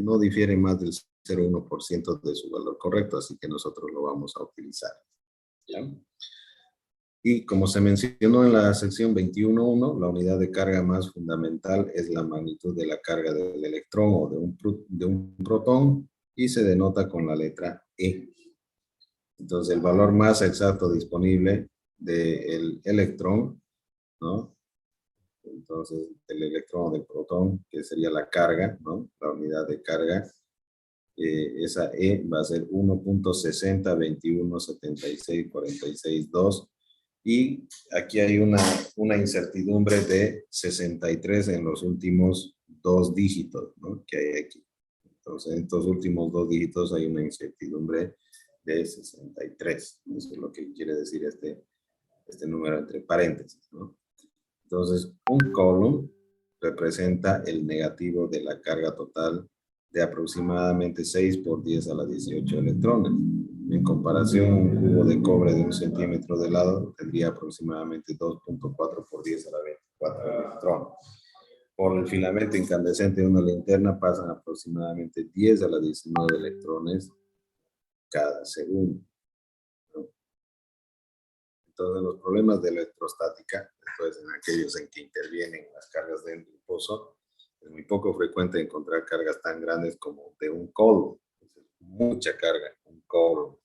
S3: no difiere más del 0,1% de su valor correcto, así que nosotros lo vamos a utilizar, ¿ya? Y como se mencionó en la sección 21.1, la unidad de carga más fundamental es la magnitud de la carga del electrón o de un protón y se denota con la letra E. Entonces, el valor más exacto disponible del electrón, ¿no? Entonces, el electrón o del protón, que sería la carga, ¿no? La unidad de carga, esa E va a ser 1.60217646.2. Y aquí hay una incertidumbre de 63 en los últimos dos dígitos, ¿no? Que hay aquí. Entonces, en estos últimos dos dígitos hay una incertidumbre de 63. Eso es lo que quiere decir este número entre paréntesis, ¿no? Entonces, un coulomb representa el negativo de la carga total de aproximadamente 6 por 10 a la 18 electrones. En comparación, un cubo de cobre de 1 centímetro de lado tendría aproximadamente 2.4 por 10 a la 24 electrones. Por el filamento incandescente de una linterna pasan aproximadamente 10 a la 19 electrones cada segundo, ¿no? Entonces, los problemas de electrostática, entonces en aquellos en que intervienen las cargas dentro del pozo, es muy poco frecuente encontrar cargas tan grandes como de un coulomb. Mucha carga, un coulomb.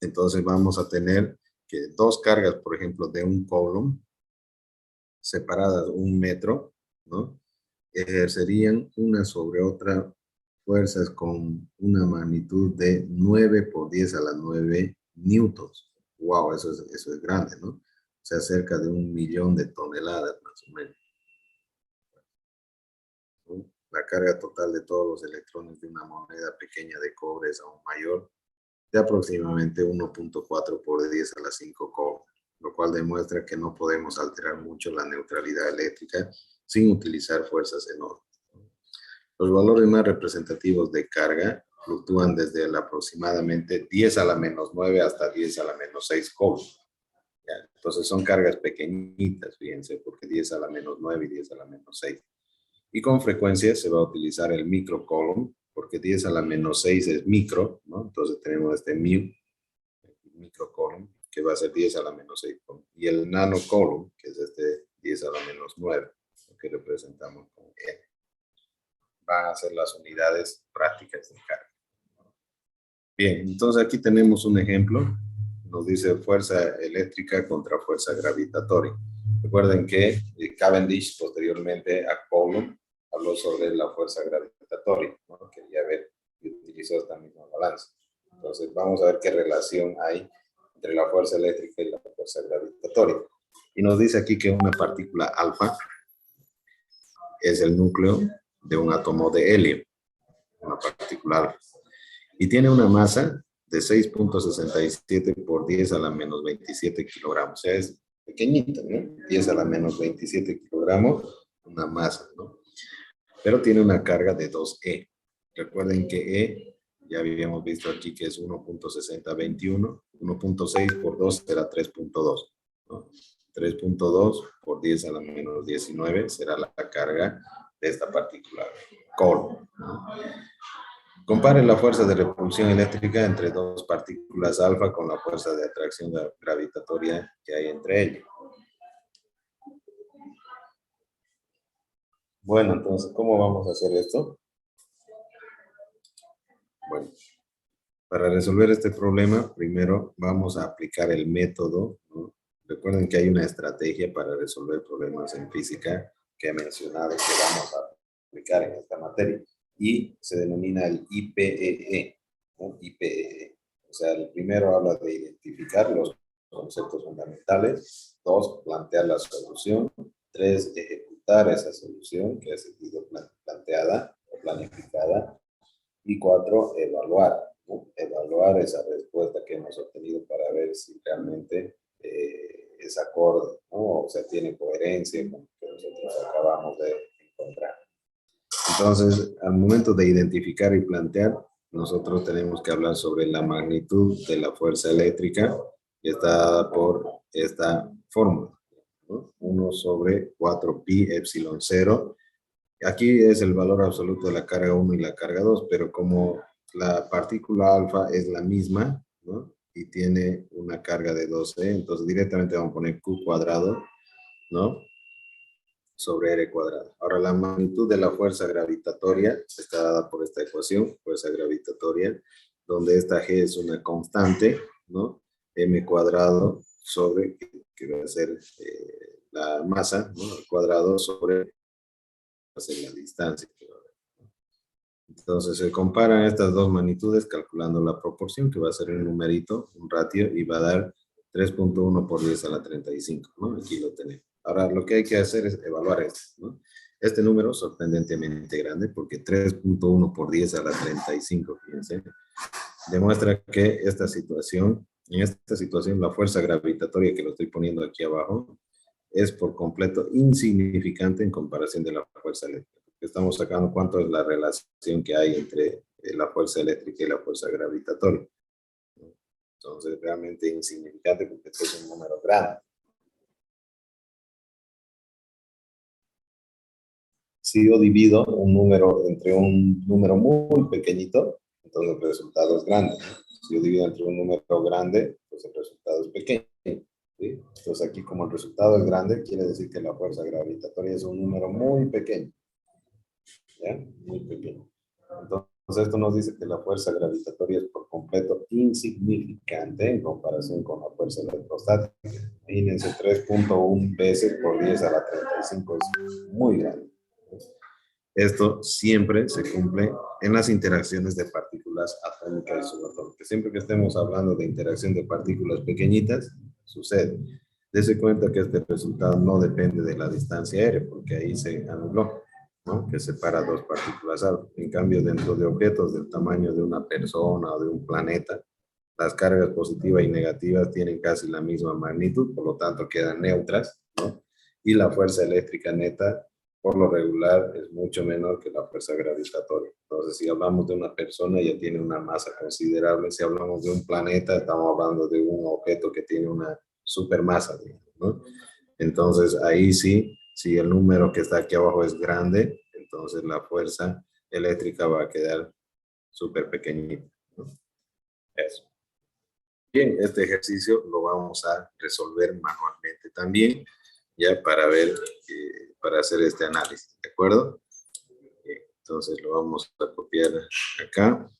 S3: Entonces vamos a tener que dos cargas, por ejemplo, de un coulomb, separadas 1 metro, ¿no? Ejercerían una sobre otra fuerzas con una magnitud de 9 por 10 a la 9 newtons. Wow, eso es grande, ¿no? O sea, cerca de 1.000.000 de toneladas, más o menos, ¿no? La carga total de todos los electrones de una moneda pequeña de cobre es aún mayor, de aproximadamente 1.4 por 10 a la 5 coulomb, lo cual demuestra que no podemos alterar mucho la neutralidad eléctrica sin utilizar fuerzas enormes. Los valores más representativos de carga fluctúan desde el aproximadamente 10 a la menos 9 hasta 10 a la menos 6 coulomb. Entonces son cargas pequeñitas, fíjense, porque 10 a la menos 9 y 10 a la menos 6. Y con frecuencia se va a utilizar el micro coulomb, porque 10 a la menos 6 es micro, ¿no? Entonces tenemos este micro coulomb, que va a ser 10 a la menos 6. Y el nano coulomb, que es este 10 a la menos 9, que representamos con N. Van a ser las unidades prácticas de carga. Bien, entonces aquí tenemos un ejemplo. Nos dice fuerza eléctrica contra fuerza gravitatoria. Recuerden que Cavendish, posteriormente a Coulomb, habló sobre la fuerza gravitatoria, ¿no? Quería ver y utilizó esta misma balanza. Entonces vamos a ver qué relación hay entre la fuerza eléctrica y la fuerza gravitatoria. Y nos dice aquí que una partícula alfa es el núcleo de un átomo de helio, una partícula alfa. Y tiene una masa de 6.67 por 10 a la menos 27 kilogramos. O sea, es pequeñita, ¿no? 10 a la menos 27 kilogramos, una masa, ¿no? Pero tiene una carga de 2E. Recuerden que E, ya habíamos visto aquí que es 1.6021, 1.6 por 2 será 3.2, ¿no? 3.2 por 10 a la menos 19 será la carga de esta partícula Coulomb, ¿no? Compare la fuerza de repulsión eléctrica entre dos partículas alfa con la fuerza de atracción gravitatoria que hay entre ellas. Bueno, entonces, ¿cómo vamos a hacer esto? Bueno, para resolver este problema, primero vamos a aplicar el método, ¿no? Recuerden que hay una estrategia para resolver problemas en física que he mencionado que vamos a aplicar en esta materia y se denomina el IPEE, ¿no? IPEE. O sea, el primero habla de identificar los conceptos fundamentales, 2, plantear la solución, 3, ejecutar esa solución que ha sido planteada o planificada, y 4, evaluar, ¿no? Evaluar esa respuesta que hemos obtenido para ver si realmente es acorde, ¿no? O sea, tiene coherencia con lo que nosotros acabamos de encontrar. Entonces, al momento de identificar y plantear, nosotros tenemos que hablar sobre la magnitud de la fuerza eléctrica que está dada por esta fórmula, ¿no? 1 sobre 4 pi epsilon 0. Aquí es el valor absoluto de la carga 1 y la carga 2, pero como la partícula alfa es la misma, ¿no? Y tiene una carga de 12, entonces directamente vamos a poner Q cuadrado, ¿no? Sobre R cuadrado. Ahora, la magnitud de la fuerza gravitatoria está dada por esta ecuación, fuerza gravitatoria, donde esta G es una constante, ¿no? M cuadrado sobre, que va a ser la masa, ¿no? Al cuadrado sobre la distancia. Entonces se comparan estas dos magnitudes calculando la proporción, que va a ser un numerito, un ratio, y va a dar 3.1 por 10 a la 35, ¿no? Aquí lo tenemos. Ahora lo que hay que hacer es evaluar esto, ¿no? Este número es sorprendentemente grande porque 3.1 por 10 a la 35, fíjense, demuestra que en esta situación la fuerza gravitatoria que lo estoy poniendo aquí abajo es por completo insignificante en comparación de la fuerza eléctrica. Estamos sacando cuánto es la relación que hay entre la fuerza eléctrica y la fuerza gravitatoria. Entonces, realmente insignificante porque esto es un número grande. Si yo divido un número entre un número muy pequeñito, entonces el resultado es grande. Si yo divido entre un número grande, pues el resultado es pequeño. ¿Sí? Entonces aquí como el resultado es grande, quiere decir que la fuerza gravitatoria es un número muy pequeño. ¿Ya? Muy pequeño. Entonces esto nos dice que la fuerza gravitatoria es por completo insignificante en comparación con la fuerza electrostática. Imagínense, 3.1 veces por 10 a la 35 es muy grande. Esto siempre se cumple en las interacciones de partículas atómicas y subatómicas. Siempre que estemos hablando de interacción de partículas pequeñitas, sucede. Dese cuenta que este resultado no depende de la distancia aérea, porque ahí se anuló, ¿no? Que separa dos partículas alfa. En cambio, dentro de objetos del tamaño de una persona o de un planeta, las cargas positivas y negativas tienen casi la misma magnitud, por lo tanto quedan neutras, ¿no? Y la fuerza eléctrica neta, por lo regular, es mucho menor que la fuerza gravitatoria. Entonces, si hablamos de una persona, ya tiene una masa considerable. Si hablamos de un planeta, estamos hablando de un objeto que tiene una supermasa, ¿no? Entonces, ahí sí, si el número que está aquí abajo es grande, entonces la fuerza eléctrica va a quedar súper pequeñita, ¿no? Eso. Bien, este ejercicio lo vamos a resolver manualmente también, ya para ver, para hacer este análisis, ¿de acuerdo? Bien, entonces lo vamos a copiar acá.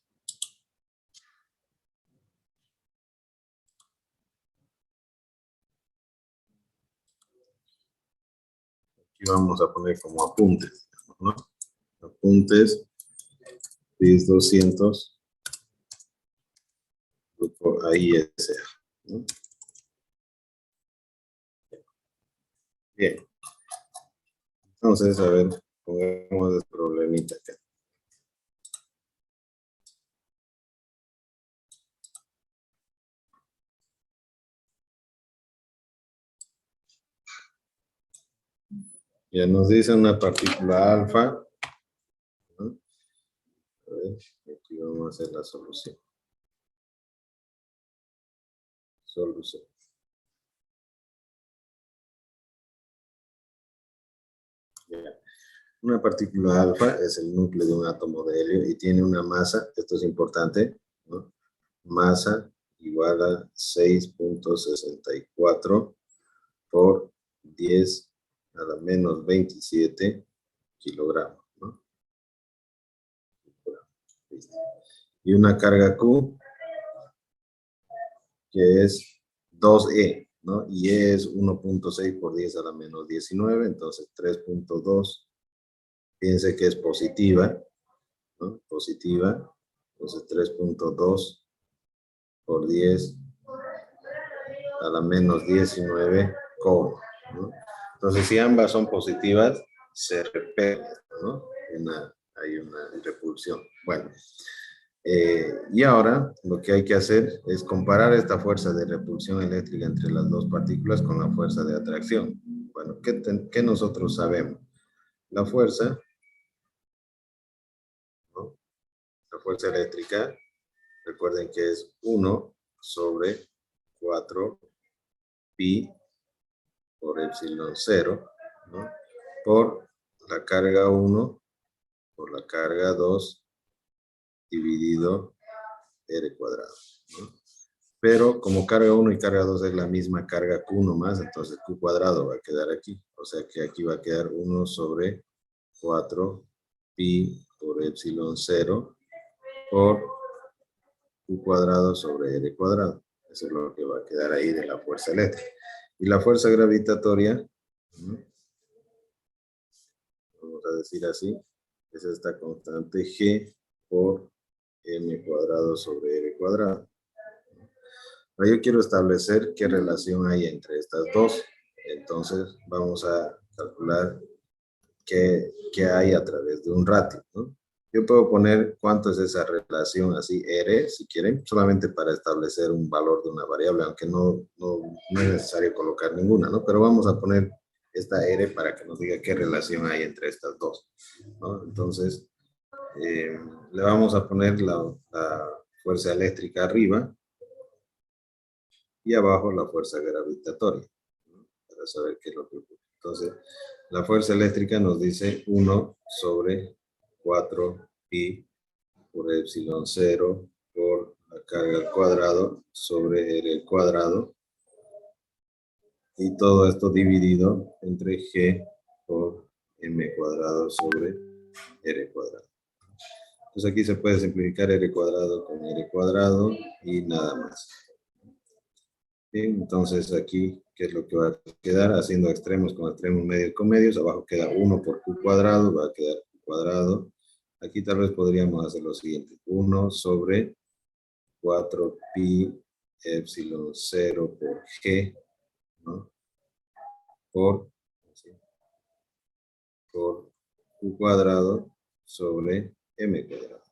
S3: Aquí vamos a poner como apuntes, ¿no? Apuntes, PIS 200, grupo AISA, ¿no? Bien. Entonces, a ver, Pongamos el problemita acá. Ya nos dice una partícula alfa, ¿no? A ver, aquí vamos a hacer la solución. Solución. Ya. Una partícula alfa es el núcleo de un átomo de helio y tiene una masa, esto es importante, ¿no? Masa igual a 6.64 por 10 a la menos 27 kilogramos, ¿no? Y una carga Q que es 2E, ¿no? Y E es 1.6 por 10 a la menos 19, entonces 3.2. Piense que es positiva, ¿no? Positiva, entonces 3.2 por 10 a la menos 19 coulomb, ¿no? Entonces, si ambas son positivas, se repelen, ¿no? Hay una repulsión. Bueno, y ahora lo que hay que hacer es comparar esta fuerza de repulsión eléctrica entre las dos partículas con la fuerza de atracción. Bueno, ¿qué nosotros sabemos? La fuerza, ¿no? La fuerza eléctrica, recuerden que es 1 sobre 4 pi por epsilon 0, ¿no? Por la carga 1 por la carga 2 dividido r cuadrado, ¿no? Pero como carga 1 y carga 2 es la misma carga Q nomás, entonces Q cuadrado va a quedar aquí. O sea que aquí va a quedar 1 sobre 4 pi por epsilon 0 por Q cuadrado sobre r cuadrado. Eso es lo que va a quedar ahí de la fuerza eléctrica. Y la fuerza gravitatoria, ¿no? Vamos a decir así, es esta constante G por m cuadrado sobre r cuadrado. Ahora yo quiero establecer qué relación hay entre estas dos. Entonces vamos a calcular qué hay a través de un ratio, ¿no? Yo puedo poner cuánto es esa relación así, R, si quieren, solamente para establecer un valor de una variable, aunque no es necesario colocar ninguna, ¿no? Pero vamos a poner esta R para que nos diga qué relación hay entre estas dos, ¿no? Entonces, le vamos a poner la fuerza eléctrica arriba y abajo la fuerza gravitatoria, ¿no? Para saber qué es lo que ocurre. Entonces, la fuerza eléctrica nos dice 1 sobre 4 pi por epsilon 0 por la carga al cuadrado sobre r al cuadrado, y todo esto dividido entre g por m cuadrado sobre r cuadrado. Entonces aquí se puede simplificar r cuadrado con r cuadrado y nada más. Bien, entonces aquí, ¿qué es lo que va a quedar? Haciendo extremos con extremos, medios con medios, abajo queda 1 por q cuadrado, va a quedar q cuadrado. Aquí tal vez podríamos hacer lo siguiente, 1 sobre 4 pi epsilon 0 por g, ¿no? Por q cuadrado sobre m cuadrado.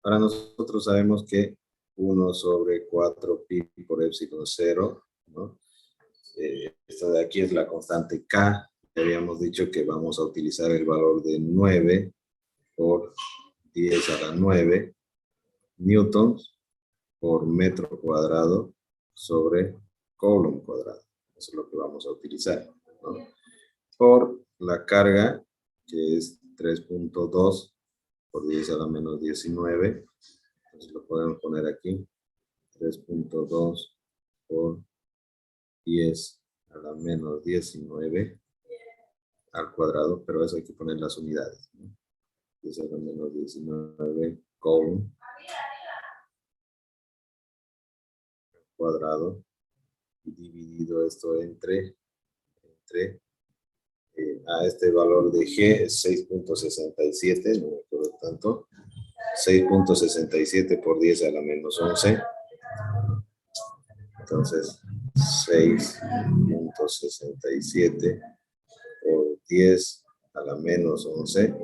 S3: Ahora nosotros sabemos que 1 sobre 4 pi por epsilon 0, ¿no? Esta de aquí es la constante K. Habíamos dicho que vamos a utilizar el valor de 9 por 10 a la 9 newtons por metro cuadrado sobre coulomb cuadrado. Eso es lo que vamos a utilizar, ¿no? Por la carga, que es 3.2 por 10 a la menos 19. Entonces lo podemos poner aquí. 3.2 por 10 a la menos 19 al cuadrado, pero eso hay que poner las unidades, ¿no? 10 a la menos 19 coulomb cuadrado, y dividido esto entre a este valor de G es 6.67, no me acuerdo tanto, 6.67 por 10 a la menos 11, entonces 6.67 10 a la menos 11.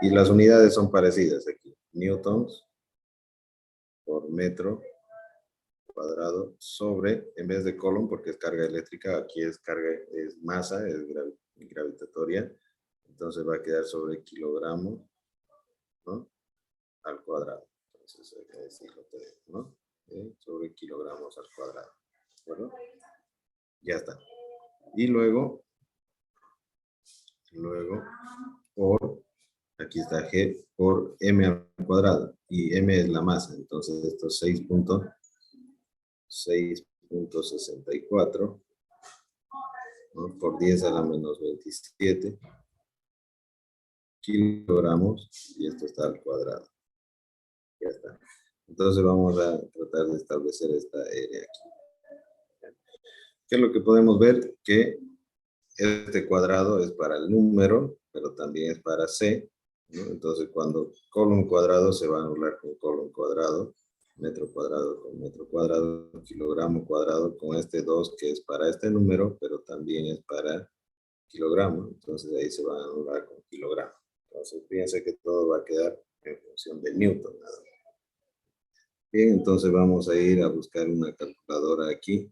S3: Y las unidades son parecidas aquí. Newtons por metro cuadrado sobre, en vez de coulomb, porque es carga eléctrica, aquí es carga, es masa, es gravitatoria. Entonces va a quedar sobre kilogramo, ¿no? Al cuadrado. Entonces hay que decirlo, ¿no? Sobre kilogramos al cuadrado. ¿De acuerdo? Ya está. Y luego, por, aquí está G por M al cuadrado. Y M es la masa. Entonces esto es 6.64, ¿no? Por 10 a la menos 27 kilogramos. Y esto está al cuadrado. Ya está. Entonces vamos a tratar de establecer esta R aquí. ¿Qué es lo que podemos ver? Que este cuadrado es para el número, pero también es para C, ¿no? Entonces cuando coulomb cuadrado se va a anular con coulomb cuadrado, metro cuadrado con metro cuadrado, kilogramo cuadrado con este 2 que es para este número, pero también es para kilogramo. Entonces ahí se va a anular con kilogramo. Entonces fíjense que todo va a quedar en función de Newton nada más. Bien, entonces vamos a ir a buscar una calculadora aquí.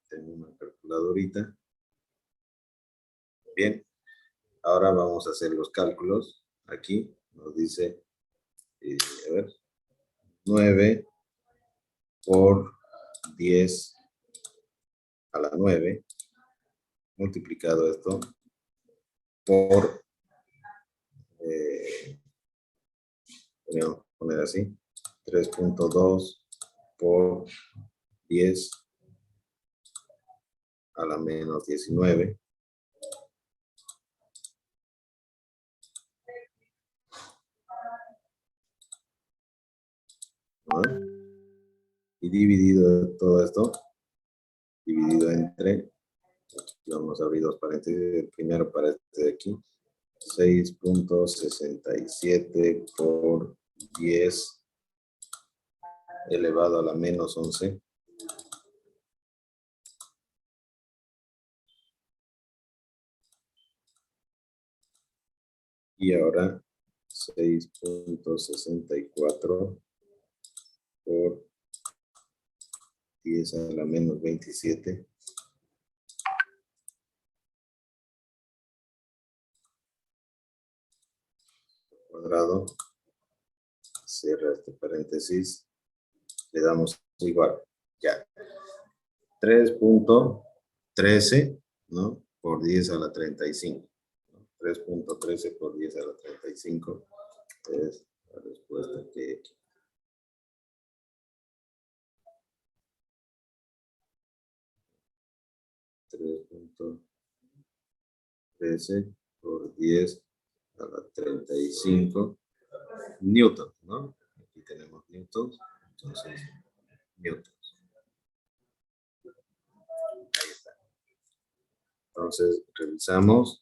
S3: Tengo una calculadorita. Bien, ahora vamos a hacer los cálculos. Aquí nos dice, a ver, 9 por 10 a la 9, multiplicado esto por, podríamos poner así, 3.2 por 10 a la menos 19. ¿No? Y dividido todo esto, dividido entre, aquí vamos a abrir dos paréntesis, el primero para este de aquí, 6.67 por 10 elevado a la menos 11. Y ahora 6.64 por 10 a la menos 27. Cuadrado. Cierra este paréntesis. Le damos igual. Ya. 3.13, ¿no? Por 10 a la 35. 3.13 por 10 a la 35 es la respuesta que 3.13 por 10 a la 35 newton, ¿no? Aquí tenemos newtons, entonces newtons. Ahí está. Entonces revisamos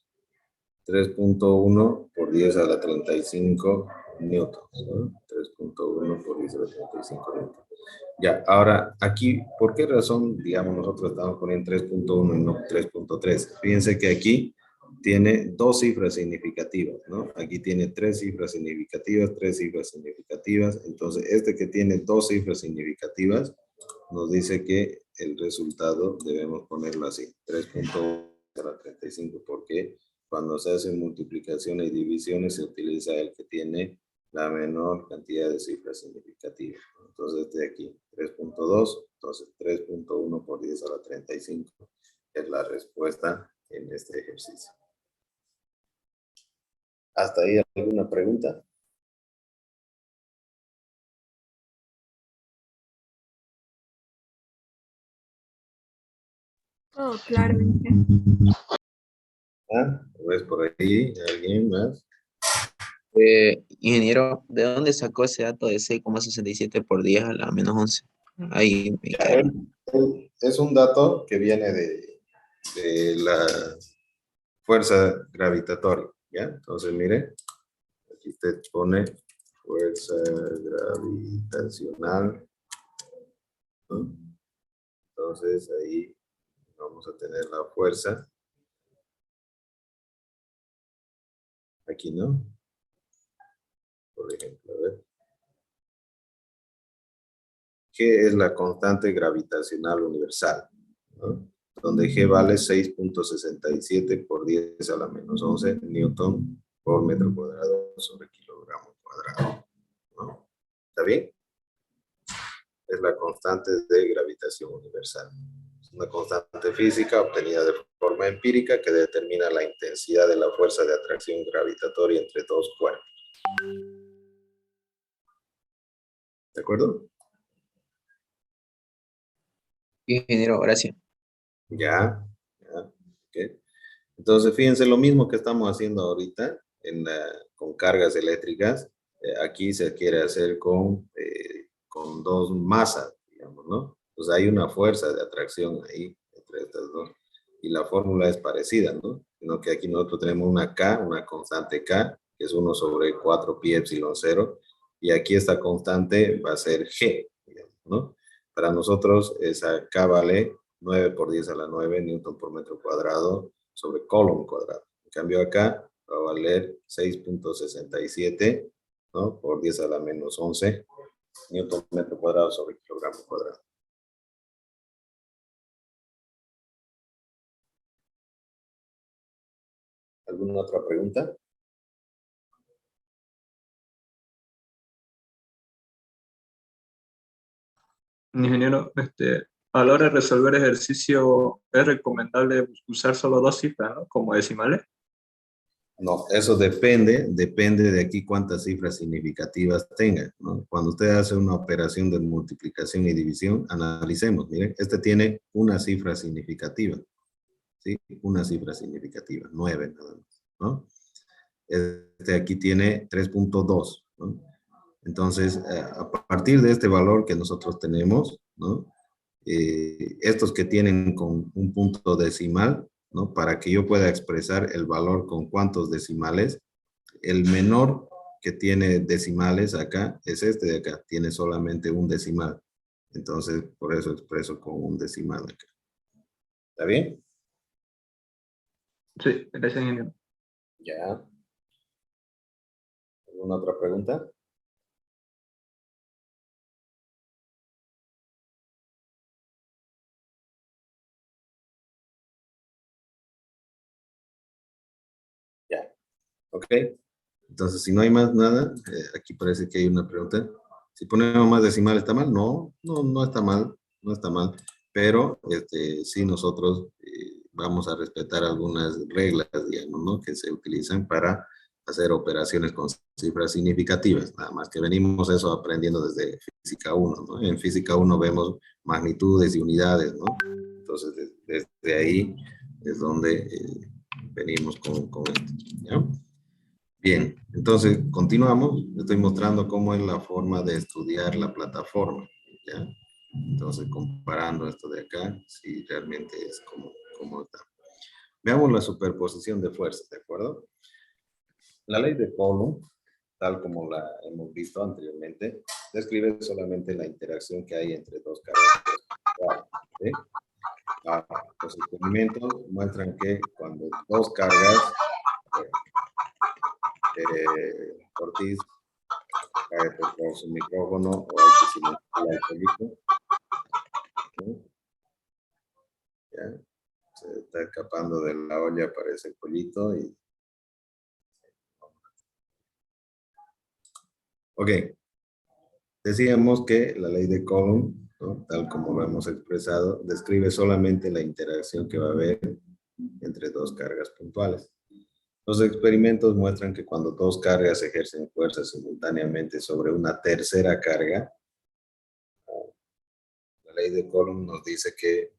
S3: 3.1 por 10 a la 35 newtons, ¿no? 3.1 por 10 a la 35 newtons. Ya, ahora aquí, ¿por qué razón, digamos, nosotros estamos poniendo 3.1 y no 3.3? Fíjense que aquí tiene dos cifras significativas, ¿no? Aquí tiene tres cifras significativas, entonces este que tiene dos cifras significativas nos dice que el resultado debemos ponerlo así, 3.1 a la 35, porque cuando se hacen multiplicaciones y divisiones se utiliza el que tiene la menor cantidad de cifras significativas. Entonces, de aquí, 3.2, entonces 3.1 por 10 a la 35 es la respuesta en este ejercicio. ¿Hasta ahí alguna pregunta?
S2: Oh, claro.
S3: ¿Ah? ¿Ves por ahí alguien más?
S1: Ingeniero, ¿de dónde sacó ese dato de 6,67 por 10 a la menos 11? Ahí me quedé.
S3: Es un dato que viene de la fuerza gravitatoria, ¿ya? Entonces, mire, aquí usted pone fuerza gravitacional, ¿no? Entonces, ahí vamos a tener la fuerza Aquí no. Por ejemplo, a ver. G es la constante gravitacional universal, ¿no? Donde G vale 6.67 por 10 a la menos 11 newton por metro cuadrado sobre kilogramo cuadrado, ¿no? ¿Está bien? Es la constante de gravitación universal. Es una constante física obtenida de forma empírica que determina la intensidad de la fuerza de atracción gravitatoria entre dos cuerpos. ¿De acuerdo?
S1: Ingeniero, gracias.
S3: Ya, ok. Entonces, fíjense, lo mismo que estamos haciendo ahorita con cargas eléctricas, aquí se quiere hacer con dos masas, digamos, ¿no? Pues hay una fuerza de atracción ahí entre estas dos. Y la fórmula es parecida, ¿no? Sino que aquí nosotros tenemos una K, una constante K, que es 1 sobre 4 pi epsilon 0, y aquí esta constante va a ser G, digamos, ¿no? Para nosotros esa K vale 9 por 10 a la 9 newton por metro cuadrado sobre Coulomb cuadrado. En cambio acá va a valer 6.67, ¿no? Por 10 a la menos 11 newton por metro cuadrado sobre kilogramo cuadrado. ¿Alguna otra pregunta?
S4: Ingeniero, a la hora de resolver ejercicio, ¿es recomendable usar solo dos cifras, ¿no? Como decimales?
S3: No, eso depende de aquí cuántas cifras significativas tenga, ¿no? Cuando usted hace una operación de multiplicación y división, analicemos, miren, este tiene una cifra significativa, ¿sí? Una cifra significativa, 9 nada más, ¿no? Este aquí tiene 3.2, ¿no? Entonces, a partir de este valor que nosotros tenemos, ¿no? Estos que tienen con un punto decimal, ¿no? Para que yo pueda expresar el valor con cuántos decimales, el menor que tiene decimales acá es este de acá, tiene solamente un decimal. Entonces, por eso expreso con un decimal acá. ¿Está bien?
S4: Sí, gracias, ingeniero.
S3: Ya. ¿Alguna otra pregunta? Ya. Ok. Entonces, si no hay más nada, aquí parece que hay una pregunta. Si ponemos más decimal, ¿está mal? No, no está mal, no está mal. Pero sí nosotros vamos a respetar algunas reglas, digamos, ¿no? Que se utilizan para hacer operaciones con cifras significativas. Nada más que venimos eso aprendiendo desde física 1, ¿no? En física 1 vemos magnitudes y unidades, ¿no? Entonces, desde ahí es donde venimos con esto, ¿ya? Bien, entonces continuamos. Estoy mostrando cómo es la forma de estudiar la plataforma, ¿ya? Entonces, comparando esto de acá, si realmente es como está. Veamos la superposición de fuerzas, ¿de acuerdo? La ley de Coulomb, tal como la hemos visto anteriormente, describe solamente la interacción que hay entre dos cargas. ¿Sí? Los experimentos muestran que cuando dos cargas, Ortiz cae por su micrófono o hay que silenciar el pollito. ¿Sí? ¿Ya? Se está escapando de la olla, aparece el pollito y... Ok. Decíamos que la ley de Coulomb, ¿no? Tal como lo hemos expresado, describe solamente la interacción que va a haber entre dos cargas puntuales. Los experimentos muestran que cuando dos cargas ejercen fuerza simultáneamente sobre una tercera carga, la ley de Coulomb nos dice que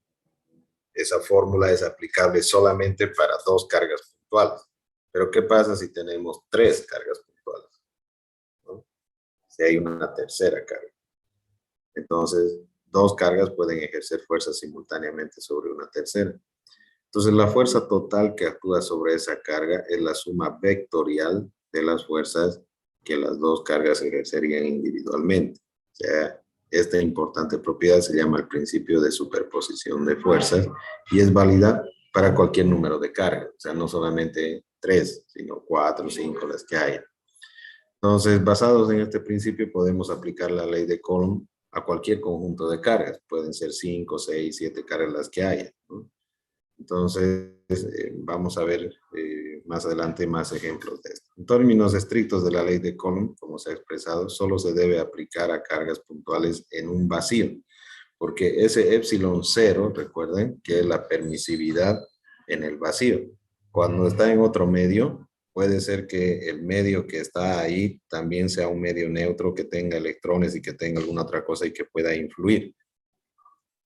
S3: esa fórmula es aplicable solamente para dos cargas puntuales. Pero ¿qué pasa si tenemos tres cargas puntuales? ¿No? Si hay una tercera carga. Entonces, dos cargas pueden ejercer fuerza simultáneamente sobre una tercera. Entonces, la fuerza total que actúa sobre esa carga es la suma vectorial de las fuerzas que las dos cargas ejercerían individualmente. O sea, esta importante propiedad se llama el principio de superposición de fuerzas y es válida para cualquier número de cargas. O sea, no solamente 3, sino 4, 5, las que haya. Entonces, basados en este principio, podemos aplicar la ley de Coulomb a cualquier conjunto de cargas. Pueden ser 5, 6, 7 cargas las que haya, ¿no? Entonces, vamos a ver más adelante más ejemplos de esto. En términos estrictos de la ley de Coulomb, como se ha expresado, solo se debe aplicar a cargas puntuales en un vacío, porque ese epsilon 0, recuerden que es la permisividad en el vacío. Cuando está en otro medio, puede ser que el medio que está ahí también sea un medio neutro que tenga electrones y que tenga alguna otra cosa y que pueda influir.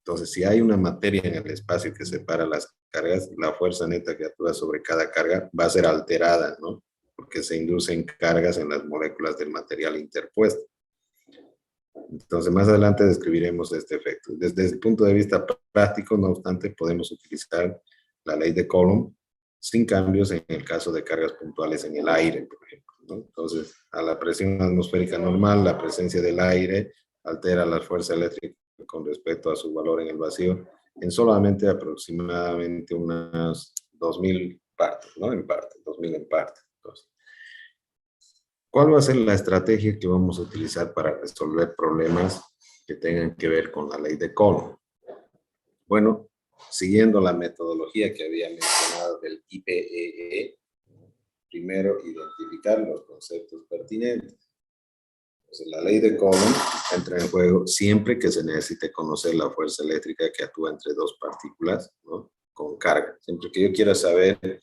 S3: Entonces, si hay una materia en el espacio que separa las cargas, la fuerza neta que actúa sobre cada carga va a ser alterada, ¿no? Porque se inducen cargas en las moléculas del material interpuesto. Entonces, más adelante describiremos este efecto. Desde el punto de vista práctico, no obstante, podemos utilizar la ley de Coulomb sin cambios en el caso de cargas puntuales en el aire, por ejemplo, ¿no? Entonces, a la presión atmosférica normal, la presencia del aire altera la fuerza eléctrica con respecto a su valor en el vacío en solamente aproximadamente unas 2000 partes, ¿no? En parte, 2000 en parte. Entonces, ¿cuál va a ser la estrategia que vamos a utilizar para resolver problemas que tengan que ver con la ley de Coulomb? Bueno, siguiendo la metodología que había mencionado del IPEE, primero identificar los conceptos pertinentes. Entonces, la ley de Coulomb entra en juego siempre que se necesite conocer la fuerza eléctrica que actúa entre dos partículas, ¿no? Con carga. Siempre que yo quiera saber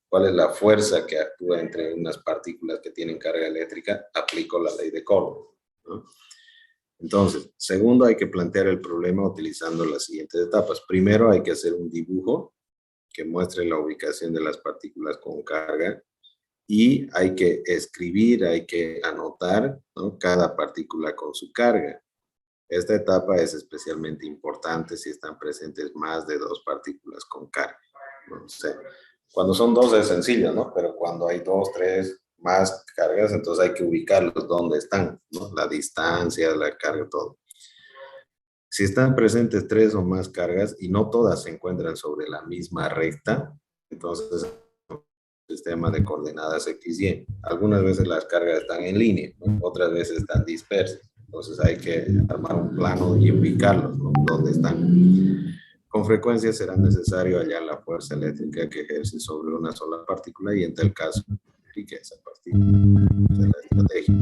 S3: cuál es la fuerza que actúa entre unas partículas que tienen carga eléctrica, aplico la ley de Coulomb, ¿no? Entonces, segundo, hay que plantear el problema utilizando las siguientes etapas. Primero, hay que hacer un dibujo que muestre la ubicación de las partículas con carga y hay que escribir, hay que anotar, ¿no? Cada partícula con su carga. Esta etapa es especialmente importante si están presentes más de dos partículas con carga, ¿no? O sea, cuando son dos es sencillo, ¿no? Pero cuando hay dos, tres, más cargas, entonces hay que ubicarlos donde están, ¿no? La distancia, la carga, todo. Si están presentes tres o más cargas y no todas se encuentran sobre la misma recta, entonces sistema de coordenadas X, Y. Algunas veces las cargas están en línea, ¿no? Otras veces están dispersas. Entonces hay que armar un plano y ubicarlos, ¿no? Donde están. Con frecuencia será necesario hallar la fuerza eléctrica que ejerce sobre una sola partícula y en tal caso aplique esa partícula. Esa es la estrategia.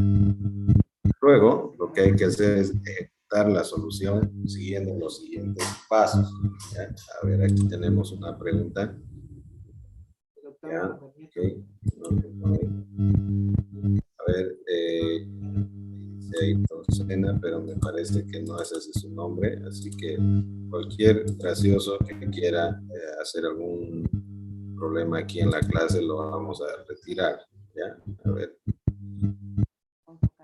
S3: Luego, lo que hay que hacer es ejecutar la solución siguiendo los siguientes pasos, ¿ya? A ver, aquí tenemos una pregunta. Ya, okay. A ver, dice Ayrton Senna, pero me parece que no ese es su nombre, así que cualquier gracioso que quiera hacer algún problema aquí en la clase lo vamos a retirar, ¿ya? A ver.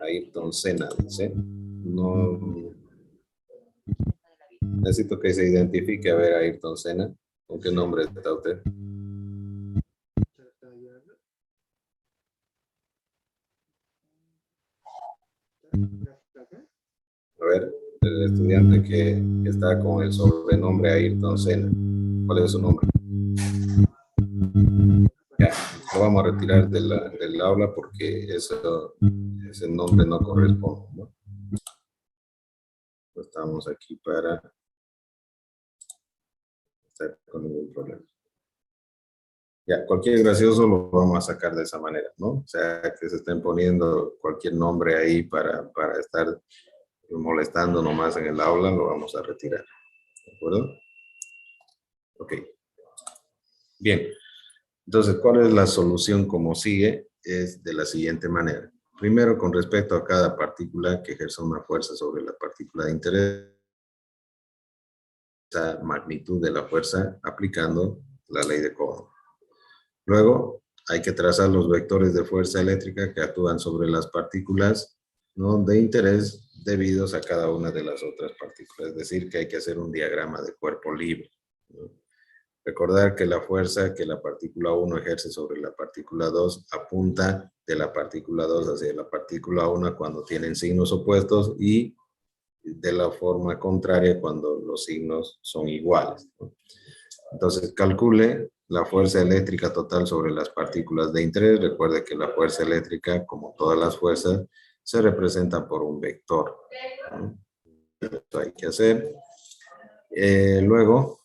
S3: Ayrton Senna, dice. No. Necesito que se identifique, a ver, Ayrton Senna. ¿Con qué nombre está usted? A ver, el estudiante que está con el sobrenombre Ayrton Senna. ¿Cuál es su nombre? Ya, lo vamos a retirar del aula porque ese nombre no corresponde, ¿no? No estamos aquí para estar con ningún problema. Ya, cualquier gracioso lo vamos a sacar de esa manera, ¿no? O sea, que se estén poniendo cualquier nombre ahí para estar molestando nomás en el aula, lo vamos a retirar. ¿De acuerdo? Ok. Bien. Entonces, ¿cuál es la solución como sigue? Es de la siguiente manera. Primero, con respecto a cada partícula que ejerza una fuerza sobre la partícula de interés, esa magnitud de la fuerza aplicando la ley de Coulomb. Luego, hay que trazar los vectores de fuerza eléctrica que actúan sobre las partículas, ¿no?, de interés debidos a cada una de las otras partículas. Es decir, que hay que hacer un diagrama de cuerpo libre, ¿no? Recordar que la fuerza que la partícula 1 ejerce sobre la partícula 2 apunta de la partícula 2 hacia la partícula 1 cuando tienen signos opuestos y de la forma contraria cuando los signos son iguales, ¿no? Entonces calcule la fuerza eléctrica total sobre las partículas de interés. Recuerde que la fuerza eléctrica, como todas las fuerzas, se representa por un vector, ¿no? Esto hay que hacer. Luego,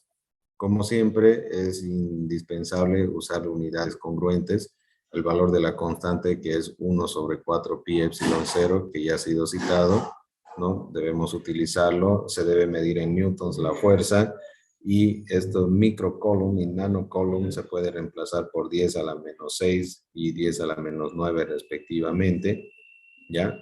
S3: como siempre, es indispensable usar unidades congruentes. El valor de la constante, que es 1 sobre 4 pi epsilon 0, que ya ha sido citado, ¿no? Debemos utilizarlo. Se debe medir en newtons la fuerza. Y estos microcoulomb y nanocoulomb se puede reemplazar por 10 a la menos 6 y 10 a la menos 9 respectivamente, ¿ya?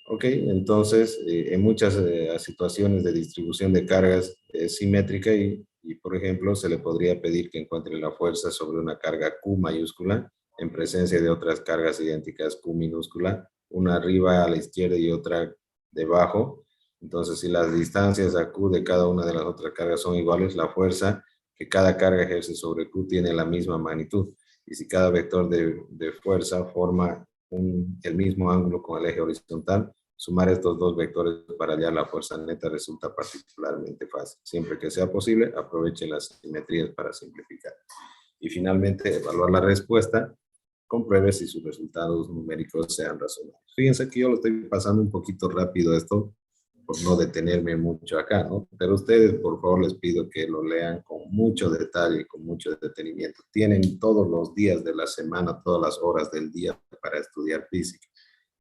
S3: Ok, entonces en muchas situaciones de distribución de cargas es simétrica y, por ejemplo, se le podría pedir que encuentre la fuerza sobre una carga Q mayúscula en presencia de otras cargas idénticas Q minúscula, una arriba a la izquierda y otra debajo. Entonces, si las distancias a Q de cada una de las otras cargas son iguales, la fuerza que cada carga ejerce sobre Q tiene la misma magnitud. Y si cada vector de fuerza forma el mismo ángulo con el eje horizontal, sumar estos dos vectores para hallar la fuerza neta resulta particularmente fácil. Siempre que sea posible, aproveche las simetrías para simplificar. Y finalmente, evaluar la respuesta. Compruebe si sus resultados numéricos sean razonables. Fíjense que yo lo estoy pasando un poquito rápido esto, por no detenerme mucho acá, ¿no? Pero ustedes, por favor, les pido que lo lean con mucho detalle, con mucho detenimiento. Tienen todos los días de la semana, todas las horas del día para estudiar física.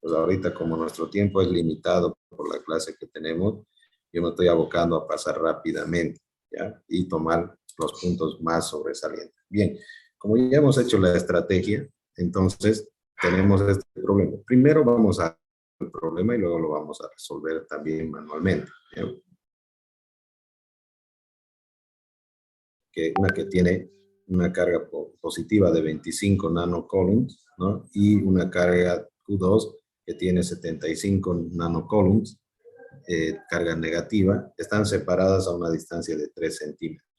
S3: Pues ahorita, como nuestro tiempo es limitado por la clase que tenemos, yo me estoy abocando a pasar rápidamente, ¿ya? Y tomar los puntos más sobresalientes. Bien, como ya hemos hecho la estrategia, entonces tenemos este problema. Primero vamos a el problema y luego lo vamos a resolver también manualmente, ¿ya? Una que tiene una carga positiva de 25 nanocoulombs, ¿no? Y una carga Q2 que tiene 75 nanocoulombs, carga negativa, están separadas a una distancia de 3 centímetros.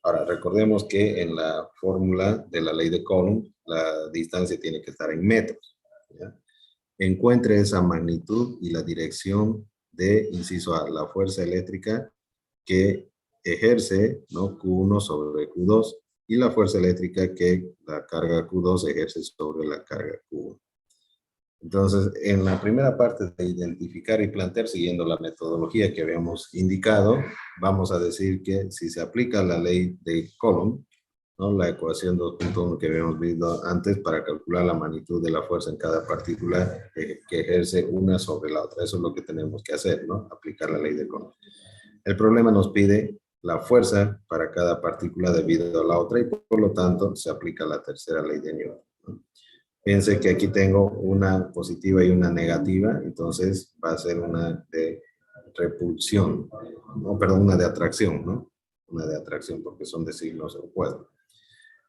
S3: Ahora, recordemos que en la fórmula de la ley de Coulomb, la distancia tiene que estar en metros, ¿ya? Encuentre esa magnitud y la dirección de, inciso A, la fuerza eléctrica que ejerce, ¿no? Q1 sobre Q2 y la fuerza eléctrica que la carga Q2 ejerce sobre la carga Q1. Entonces, en la primera parte de identificar y plantear, siguiendo la metodología que habíamos indicado, vamos a decir que si se aplica la ley de Coulomb, ¿no? La ecuación 2.1 que habíamos visto antes para calcular la magnitud de la fuerza en cada partícula que ejerce una sobre la otra. Eso es lo que tenemos que hacer, ¿no? Aplicar la ley de Coulomb. El problema nos pide la fuerza para cada partícula debido a la otra y por lo tanto se aplica la tercera ley de Newton, ¿no? Fíjense que aquí tengo una positiva y una negativa, entonces va a ser una de repulsión, no, perdón, una de atracción, ¿no? Una de atracción porque son de signos opuestos.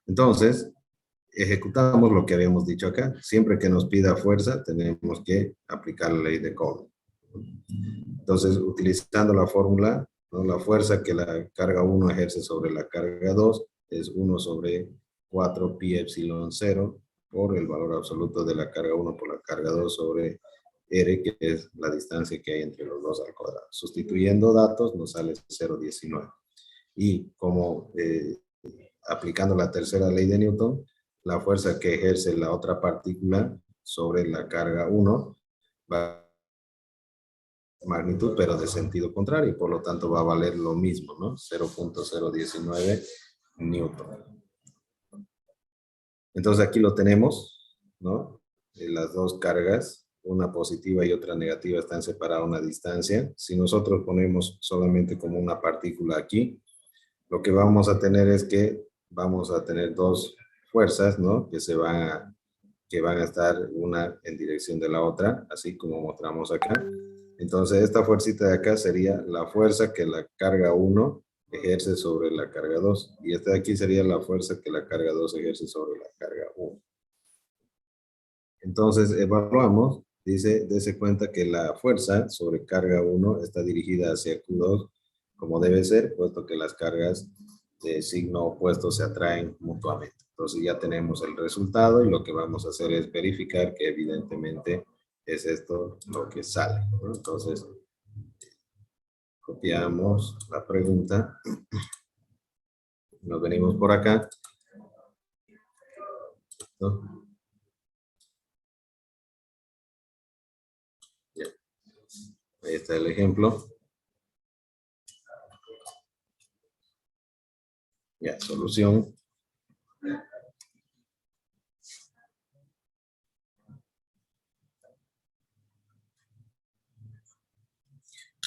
S3: Entonces, ejecutamos lo que habíamos dicho acá. Siempre que nos pida fuerza, tenemos que aplicar la ley de Coulomb. Entonces, utilizando la fórmula, ¿no? La fuerza que la carga 1 ejerce sobre la carga 2 es 1 sobre 4 pi epsilon 0 por el valor absoluto de la carga 1 por la carga 2 sobre R, que es la distancia que hay entre los dos al cuadrado. Sustituyendo datos nos sale 0,19. Y como aplicando la tercera ley de Newton, la fuerza que ejerce la otra partícula sobre la carga 1 va a magnitud, pero de sentido contrario, y por lo tanto va a valer lo mismo, ¿no? 0.019 Newton. Entonces aquí lo tenemos, ¿no? Las dos cargas, una positiva y otra negativa, están separadas a una distancia. Si nosotros ponemos solamente como una partícula aquí, lo que vamos a tener es que vamos a tener dos fuerzas, ¿no? Que van a estar una en dirección de la otra, así como mostramos acá. Entonces, esta fuercita de acá sería la fuerza que la carga 1 ejerce sobre la carga 2. Y esta de aquí sería la fuerza que la carga 2 ejerce sobre la carga 1. Entonces, evaluamos. Dice, dése cuenta que la fuerza sobre carga 1 está dirigida hacia Q2, como debe ser, puesto que las cargas de signo opuesto se atraen mutuamente. Entonces, ya tenemos el resultado y lo que vamos a hacer es verificar que evidentemente es esto lo que sale, ¿no? Entonces, copiamos la pregunta, nos venimos por acá ¿no? Ya. Ahí está el ejemplo. Ya, solución.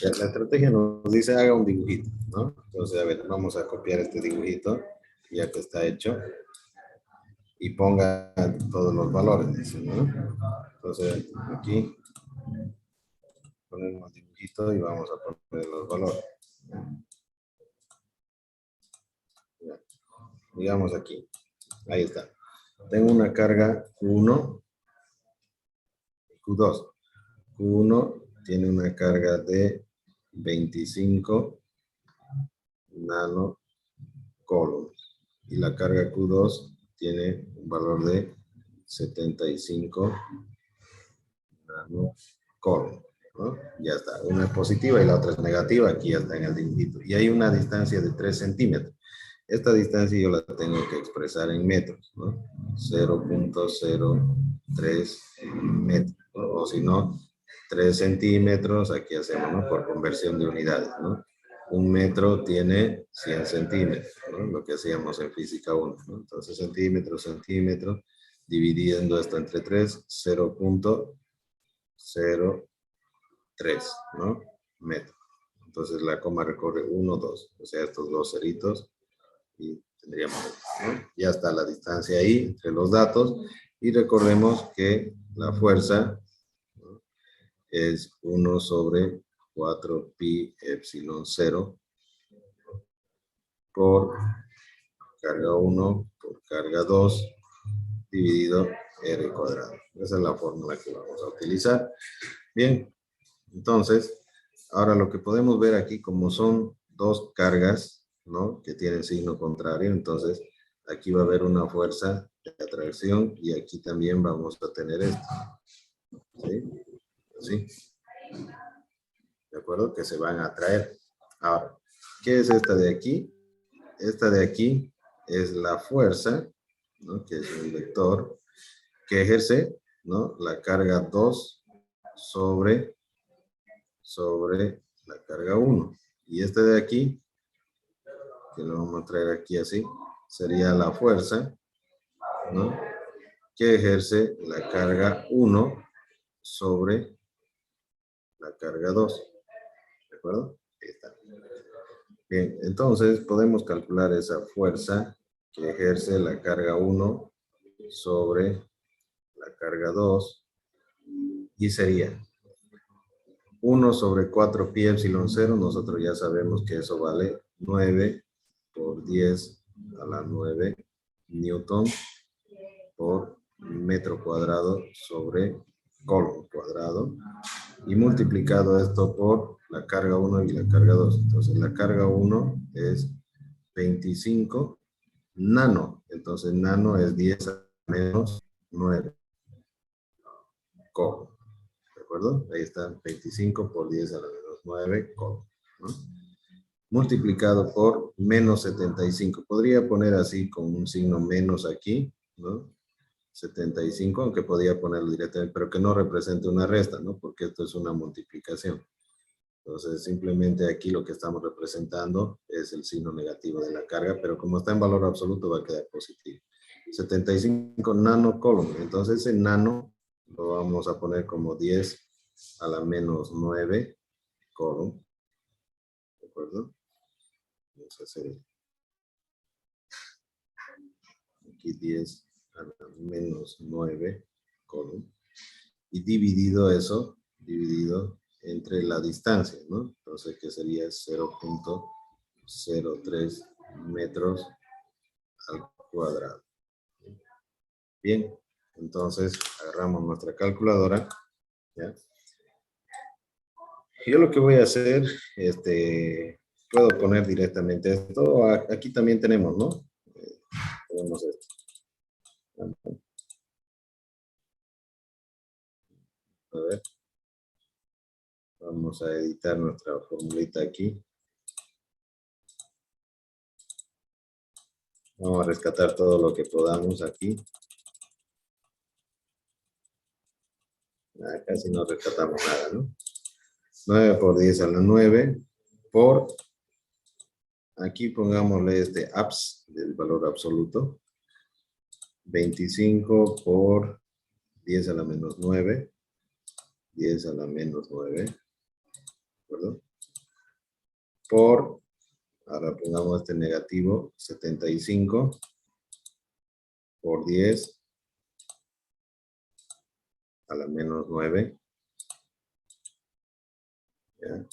S3: Ya, la estrategia nos dice haga un dibujito, ¿no? Entonces, a ver, vamos a copiar este dibujito, ya que está hecho, y ponga todos los valores, dice, ¿no? Entonces, aquí ponemos el dibujito y vamos a poner los valores. Ya. Digamos aquí, ahí está. Tengo una carga Q1 y Q2. Q1 tiene una carga de 25 nanocoulombs y la carga Q2 tiene un valor de 75 nanocoulombs, ¿no? Ya está, una es positiva y la otra es negativa, aquí ya está en el dibujito. Y hay una distancia de 3 centímetros. Esta distancia yo la tengo que expresar en metros, ¿no? 0.03 metros, ¿no? O si no, 3 centímetros, aquí hacemos, ¿no? Por conversión de unidades, ¿no? Un metro tiene 100 centímetros, ¿no? Lo que hacíamos en física 1, ¿no? Entonces, centímetros, dividiendo esto entre 3, 0.03, ¿no? Metro. Entonces, la coma recorre 1, 2, o sea, estos dos ceritos, y tendríamos, ¿no? Ya está la distancia ahí entre los datos, y recordemos que la fuerza, ¿no? Es 1 sobre 4 pi epsilon 0 por carga 1 por carga 2 dividido r cuadrado. Esa es la fórmula que vamos a utilizar. Bien, entonces, ahora lo que podemos ver aquí, como son dos cargas, ¿no? Que tienen signo contrario, entonces aquí va a haber una fuerza de atracción y aquí también vamos a tener esto. ¿Sí? ¿Sí? ¿De acuerdo? Que se van a atraer. Ahora, ¿qué es esta de aquí? Esta de aquí es la fuerza, ¿no? Que es un vector que ejerce, ¿no? La carga 2 sobre la carga 1. Y este de aquí, que lo vamos a traer aquí así, sería la fuerza, ¿no? Que ejerce la carga 1 sobre la carga 2. ¿De acuerdo? Ahí está. Bien, entonces podemos calcular esa fuerza que ejerce la carga 1 sobre la carga 2 y sería 1 sobre 4 pi epsilon 0, nosotros ya sabemos que eso vale 9 por 10 a la 9 newton por metro cuadrado sobre coulomb cuadrado, y multiplicado esto por la carga 1 y la carga 2. Entonces la carga 1 es 25 nano, entonces nano es 10 a la menos 9 coulomb. ¿De acuerdo? Ahí está, 25 por 10 a la menos 9 coulomb, ¿no? Multiplicado por menos 75. Podría poner así con un signo menos aquí, ¿no? 75, aunque podía ponerlo directamente, pero que no represente una resta, ¿no? Porque esto es una multiplicación. Entonces, simplemente aquí lo que estamos representando es el signo negativo de la carga, pero como está en valor absoluto va a quedar positivo. 75 nanocoulomb. Entonces, ese nano lo vamos a poner como 10 a la menos 9 coulomb. ¿De acuerdo? Vamos a hacer aquí 10 a la menos 9 coulomb. Y dividido eso, dividido entre la distancia, ¿no? Entonces, que sería 0.03 metros al cuadrado. Bien, entonces agarramos nuestra calculadora, ¿ya? Yo lo que voy a hacer, puedo poner directamente esto. Aquí también tenemos, ¿no? Tenemos esto. A ver. Vamos a editar nuestra formulita aquí. Vamos a rescatar todo lo que podamos aquí. Casi no rescatamos nada, ¿no? 9 por 10 a la 9 por, aquí pongámosle este abs del valor absoluto, 25 por 10 a la menos 9, 10 a la menos 9, ¿de acuerdo? Por, ahora pongamos este negativo, 75 por 10 a la menos 9. ¿Ya?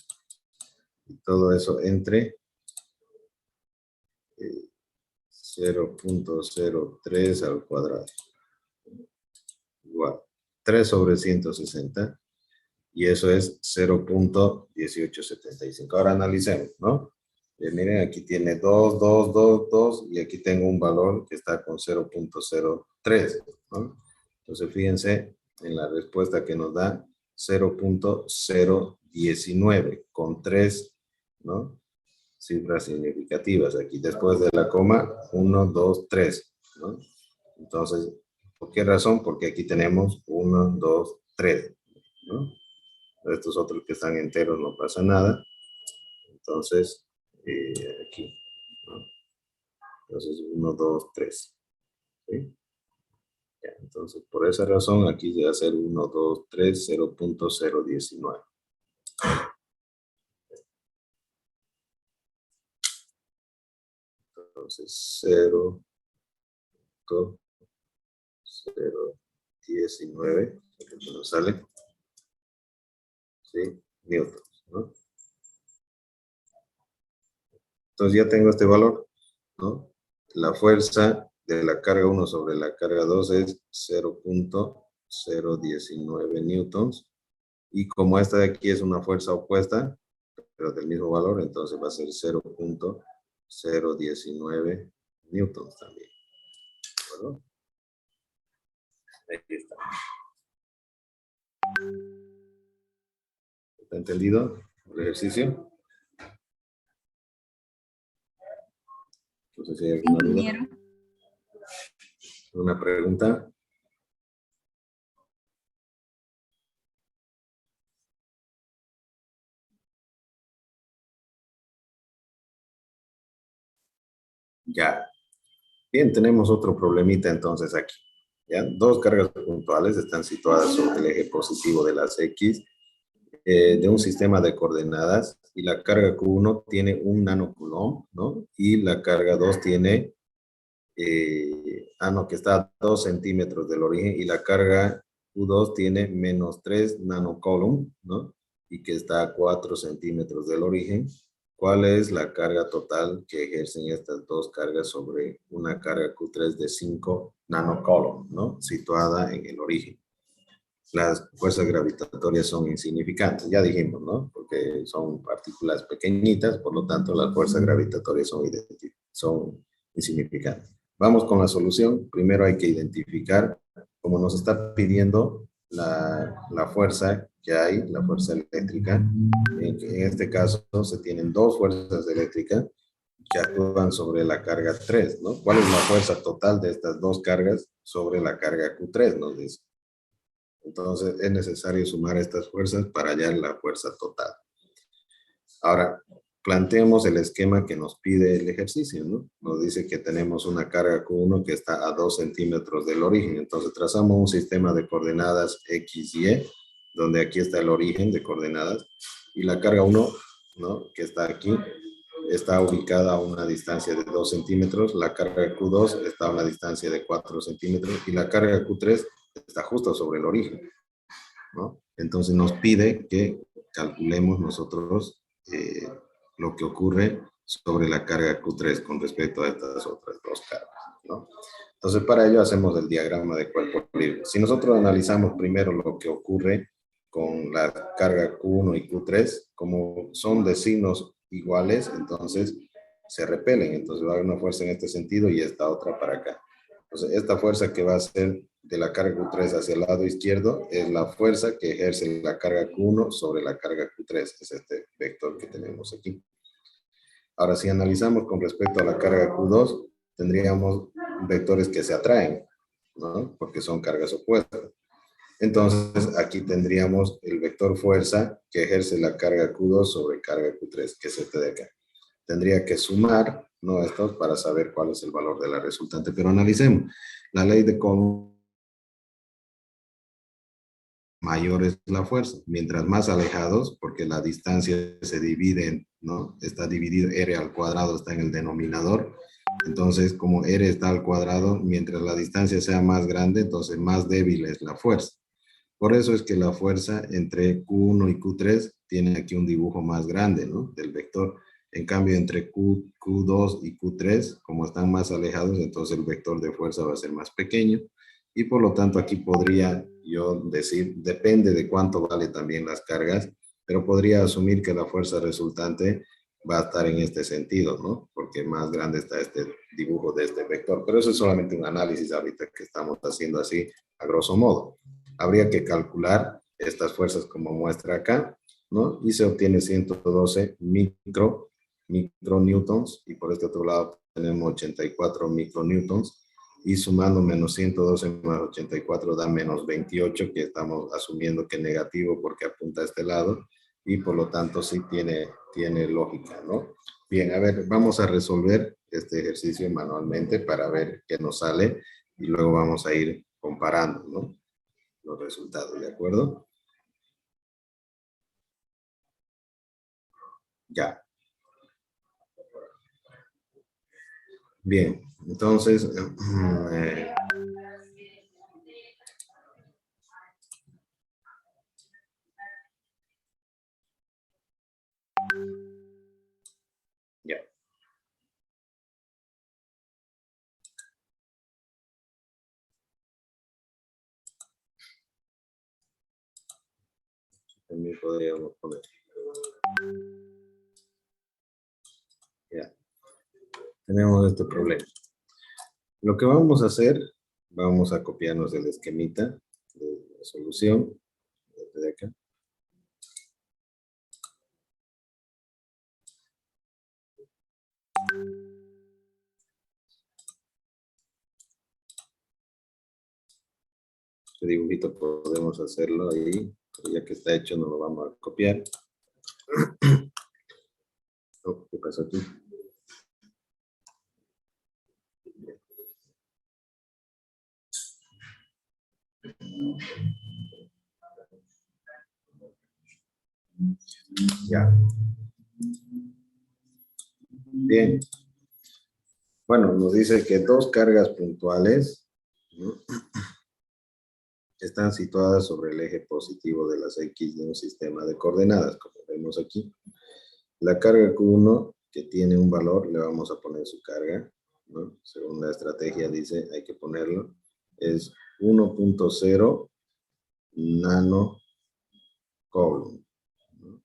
S3: Y todo eso entre 0.03 al cuadrado. Igual, 3 sobre 160. Y eso es 0.1875. Ahora analicemos, ¿no? Miren, aquí tiene 2, 2, 2, 2, y aquí tengo un valor que está con 0.03, ¿no? Entonces, fíjense en la respuesta que nos da 0.019 con 3, ¿no? Cifras significativas. Aquí después de la coma, 1, 2, 3, ¿no? Entonces, ¿por qué razón? Porque aquí tenemos 1, 2, 3, ¿no? Estos otros que están enteros no pasa nada. Entonces, aquí, ¿no? Entonces, 1, 2, 3. ¿Sí? Ya, entonces, por esa razón, aquí se va a hacer 1, 2, 3, 0.019. Entonces, 0.019, que nos sale, ¿sí? Newtons, ¿no? Entonces ya tengo este valor, ¿no? La fuerza de la carga 1 sobre la carga 2 es 0.019 newtons. Y como esta de aquí es una fuerza opuesta, pero del mismo valor, entonces va a ser 0.019 newtons también. ¿De acuerdo? Aquí está. ¿Está entendido el ejercicio? No sé si hay alguna duda.
S2: Ingeniero.
S3: ¿Una pregunta? Ya. Bien, tenemos otro problemita entonces aquí. ¿Ya? Dos cargas puntuales están situadas sobre el eje positivo de las X de un sistema de coordenadas y la carga Q1 tiene 1 nanocoulomb, ¿no? Y la carga 2 tiene, que está a 2 centímetros del origen y la carga Q2 tiene menos 3 nanocoulomb, ¿no? Y que está a 4 centímetros del origen. ¿Cuál es la carga total que ejercen estas dos cargas sobre una carga Q3 de 5 nanocoulomb, ¿no? Situada en el origen? Las fuerzas gravitatorias son insignificantes, ya dijimos, ¿no? Porque son partículas pequeñitas, por lo tanto las fuerzas gravitatorias son insignificantes. Vamos con la solución. Primero hay que identificar, como nos está pidiendo, la fuerza que hay, la fuerza eléctrica. En este caso se tienen dos fuerzas eléctricas que actúan sobre la carga 3, ¿no? ¿Cuál es la fuerza total de estas dos cargas sobre la carga Q3? Nos dice. Entonces es necesario sumar estas fuerzas para hallar la fuerza total. Ahora, planteemos el esquema que nos pide el ejercicio, ¿no? Nos dice que tenemos una carga Q1 que está a 2 centímetros del origen. Entonces trazamos un sistema de coordenadas X y Y, donde aquí está el origen de coordenadas. Y la carga 1, ¿no? Que está aquí, está ubicada a una distancia de 2 centímetros. La carga Q2 está a una distancia de 4 centímetros. Y la carga Q3 está justo sobre el origen, ¿no? Entonces nos pide que calculemos nosotros lo que ocurre sobre la carga Q3 con respecto a estas otras dos cargas, ¿no? Entonces para ello hacemos el diagrama de cuerpo libre. Si nosotros analizamos primero lo que ocurre con la carga Q1 y Q3, como son de signos iguales, entonces se repelen, entonces va a haber una fuerza en este sentido y esta otra para acá. Entonces, esta fuerza que va a ser de la carga Q3 hacia el lado izquierdo es la fuerza que ejerce la carga Q1 sobre la carga Q3. Es este vector que tenemos aquí. Ahora, si analizamos con respecto a la carga Q2, tendríamos vectores que se atraen, ¿no? Porque son cargas opuestas. Entonces, aquí tendríamos el vector fuerza que ejerce la carga Q2 sobre carga Q3, que es este de acá. Tendría que sumar, ¿no?, estos para saber cuál es el valor de la resultante. Pero analicemos. La ley de Coulomb, mayor es la fuerza. Mientras más alejados, porque la distancia se divide, ¿no? Está dividido, R al cuadrado está en el denominador. Entonces, como R está al cuadrado, mientras la distancia sea más grande, entonces más débil es la fuerza. Por eso es que la fuerza entre Q1 y Q3 tiene aquí un dibujo más grande, ¿no?, del vector. En cambio, entre Q2 y Q3, como están más alejados, entonces el vector de fuerza va a ser más pequeño. Y por lo tanto, aquí podría yo decir, depende de cuánto vale también las cargas, pero podría asumir que la fuerza resultante va a estar en este sentido, ¿no? Porque más grande está este dibujo de este vector. Pero eso es solamente un análisis ahorita que estamos haciendo así, a grosso modo. Habría que calcular estas fuerzas como muestra acá, ¿no? Y se obtiene 112 micronewtons, y por este otro lado tenemos 84 micronewtons, y sumando menos 112 más 84 da menos 28, que estamos asumiendo que es negativo porque apunta a este lado, y por lo tanto sí tiene lógica, ¿no? Bien, a ver, vamos a resolver este ejercicio manualmente para ver qué nos sale, y luego vamos a ir comparando, ¿no?, los resultados, ¿de acuerdo? Ya. Bien, entonces, ya. También podríamos poner. Ya. Tenemos este problema. Lo que vamos a hacer, vamos a copiarnos el esquemita de la solución. De acá. Este dibujito podemos hacerlo ahí, pero ya que está hecho no lo vamos a copiar. Oh, ¿qué pasó aquí? Ya. Bien. Bueno, nos dice que dos cargas puntuales, ¿no?, están situadas sobre el eje positivo de las X de un sistema de coordenadas, como vemos aquí. La carga Q1, que tiene un valor, le vamos a poner su carga, ¿no? Según la estrategia dice, hay que ponerlo, es 1.0 nano coulomb, ¿no?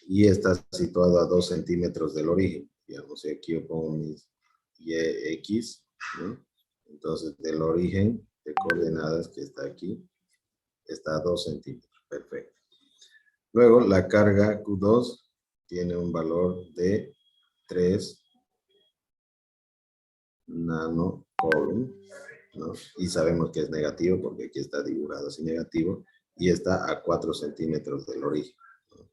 S3: Y está situado a 2 centímetros del origen. Digamos, y aquí yo pongo mis YX, ¿no? Entonces, del origen de coordenadas que está aquí, está a 2 centímetros. Perfecto. Luego, la carga Q2 tiene un valor de 3 nano coulomb, ¿no? Y sabemos que es negativo porque aquí está dibujado así negativo, y está a 4 centímetros del origen, ¿no?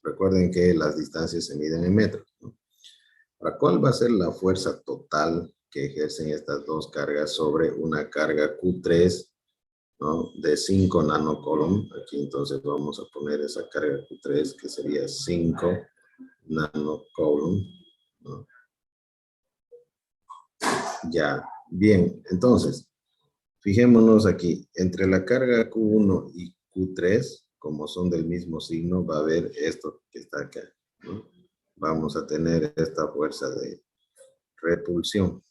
S3: Recuerden que las distancias se miden en metros, ¿no? Ahora, ¿cuál va a ser la fuerza total que ejercen estas dos cargas sobre una carga Q3, ¿no?, de 5 nano coulomb? Aquí entonces vamos a poner esa carga Q3 que sería 5 nano coulomb, ¿no? Ya, bien, entonces, fijémonos aquí, entre la carga Q1 y Q3, como son del mismo signo, va a haber esto que está acá, ¿no? Vamos a tener esta fuerza de repulsión.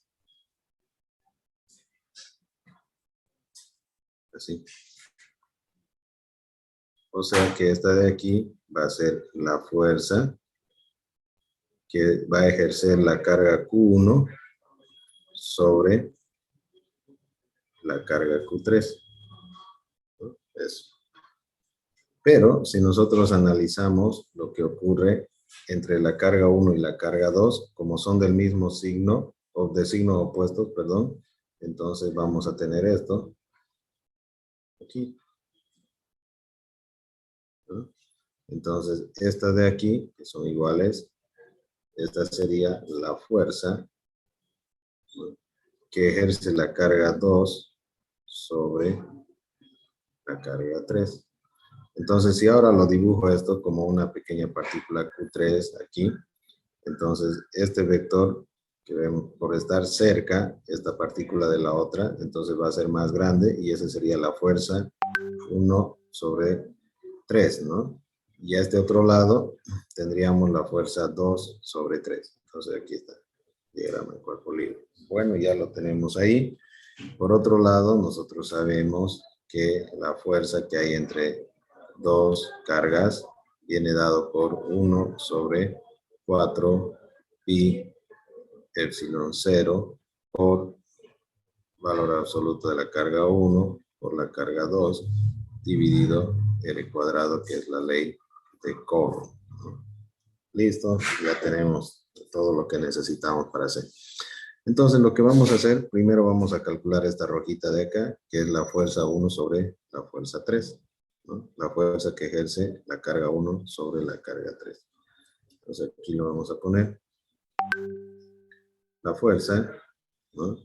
S3: Así. O sea que esta de aquí va a ser la fuerza que va a ejercer la carga Q1 sobre la carga Q3. ¿No? Eso. Pero si nosotros analizamos lo que ocurre entre la carga 1 y la carga 2, como son del mismo signo, o de signos opuestos, perdón, entonces vamos a tener esto. aquí. ¿No? Entonces, estas de aquí, que son iguales, esta sería la fuerza, ¿no?, que ejerce la carga 2 sobre la carga 3. Entonces, si ahora lo dibujo esto como una pequeña partícula Q3 aquí, entonces este vector que vemos por estar cerca, esta partícula de la otra, entonces va a ser más grande y esa sería la fuerza 1 sobre 3, ¿no? Y a este otro lado tendríamos la fuerza 2 sobre 3. Entonces aquí está, diagrama de cuerpo libre. Bueno, ya lo tenemos ahí. Por otro lado, nosotros sabemos que la fuerza que hay entre dos cargas viene dado por 1 sobre 4 pi epsilon 0 por valor absoluto de la carga 1 por la carga 2 dividido R cuadrado, que es la ley de Coulomb. Listo, ya tenemos todo lo que necesitamos para hacer. Entonces, lo que vamos a hacer, primero vamos a calcular esta rojita de acá, que es la fuerza 1 sobre la fuerza 3, ¿no? La fuerza que ejerce la carga 1 sobre la carga 3. Entonces, aquí lo vamos a poner. La fuerza, ¿no?,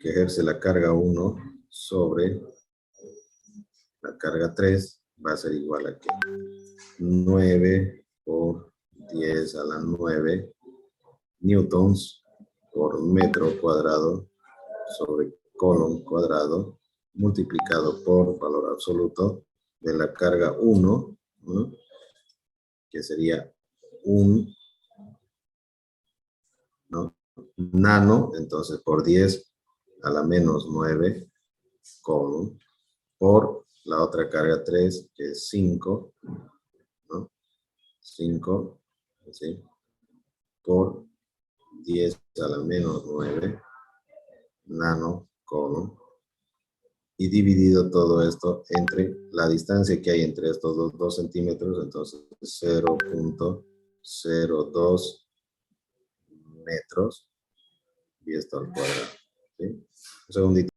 S3: que ejerce la carga 1 sobre la carga 3 va a ser igual a que 9 por 10 a la 9 newtons por metro cuadrado sobre Coulomb cuadrado multiplicado por valor absoluto de la carga 1, ¿no?, que sería 1, ¿no?, nano, entonces por 10 a la menos 9 Coulomb por la otra carga 3, que es 5, ¿no? 5, ¿sí?, por 10 a la menos 9 nano Coulomb, y dividido todo esto entre la distancia que hay entre estos 2 centímetros, entonces 0.02 metros, y esto al cuadrado, ¿sí? Un segundito.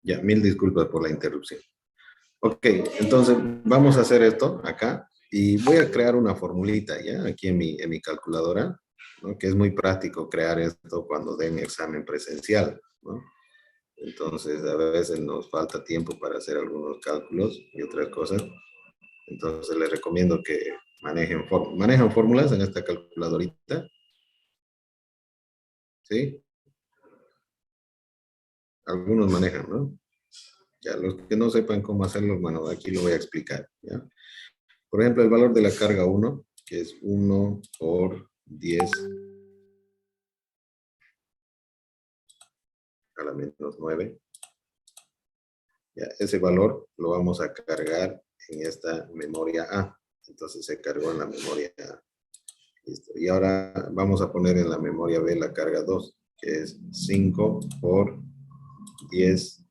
S3: Ya, mil disculpas por la interrupción. Ok, entonces vamos a hacer esto acá y voy a crear una formulita ya aquí en mi calculadora, ¿no?, que es muy práctico crear esto cuando den examen presencial, ¿no? Entonces a veces nos falta tiempo para hacer algunos cálculos y otras cosas. Entonces les recomiendo que manejan fórmulas en esta calculadorita, ¿sí? Algunos manejan, ¿no? Ya, los que no sepan cómo hacerlo, bueno, aquí lo voy a explicar, ¿ya? Por ejemplo, el valor de la carga 1, que es 1 por 10 a la menos 9. Ya, ese valor lo vamos a cargar en esta memoria A. Entonces se cargó en la memoria A. Listo. Y ahora vamos a poner en la memoria B la carga 2, que es 5 por 10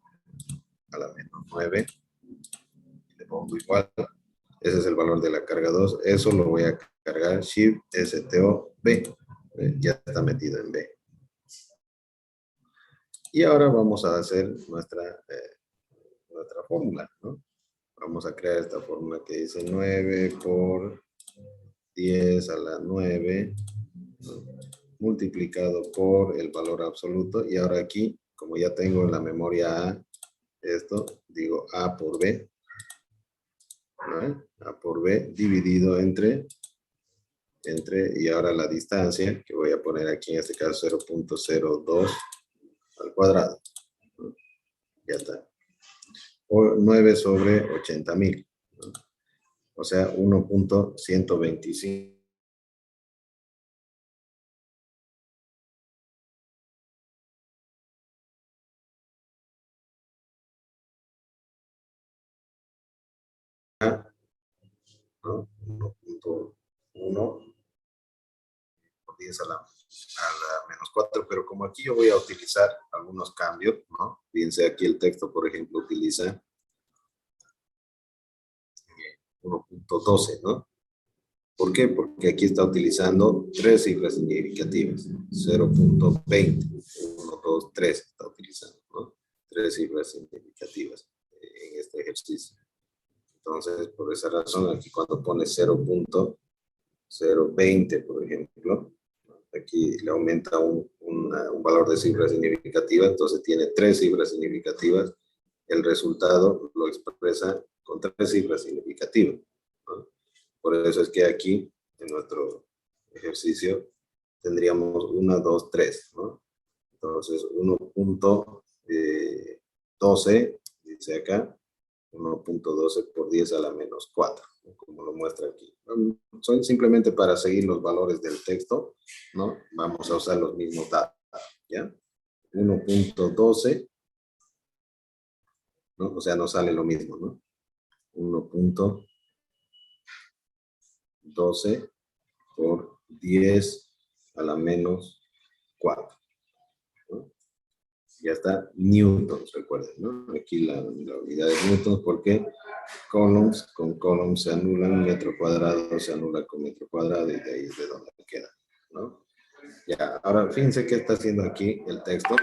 S3: a la menos 9. Le pongo igual. Ese es el valor de la carga 2. Eso lo voy a cargar Shift STO B. Ya está metido en B. Y ahora vamos a hacer nuestra fórmula, ¿no? Vamos a crear esta fórmula que dice 9 por 10 a la 9, ¿no? Multiplicado por el valor absoluto. Y ahora aquí, como ya tengo en la memoria A, esto, digo A por B, ¿no? A por B dividido entre, y ahora la distancia, que voy a poner aquí en este caso 0.02 al cuadrado, ¿no? Ya está. O 9 sobre 80,000, ¿no? O sea, 1.125. ¿No? 1.1 por 10 a la menos 4, pero como aquí yo voy a utilizar algunos cambios, ¿no? Fíjense aquí el texto, por ejemplo, utiliza 1.12, ¿no? ¿Por qué? Porque aquí está utilizando 3 cifras significativas. 0.20, 1, 2, 3 está utilizando, ¿no? 3 cifras significativas en este ejercicio. Entonces, por esa razón, aquí cuando pone 0.020, por ejemplo, aquí le aumenta un valor de cifra significativa, entonces tiene 3 cifras significativas. El resultado lo expresa con 3 cifras significativas, ¿no? Por eso es que aquí, en nuestro ejercicio, tendríamos 1, 2, 3, ¿no? Entonces, 1.12, dice acá, 1.12 por 10 a la menos 4, como lo muestra aquí. Son simplemente para seguir los valores del texto, ¿no? Vamos a usar los mismos datos, ¿ya? 1.12, ¿no? O sea, nos sale lo mismo, ¿no? 1.12 por 10 a la menos 4, ¿no? Ya está, newtons, recuerden, ¿no? Aquí la unidad de newtons, porque columns con columns se anulan, metro cuadrado se anula con metro cuadrado, y de ahí es de donde queda, ¿no? Ya, ahora fíjense qué está haciendo aquí el texto.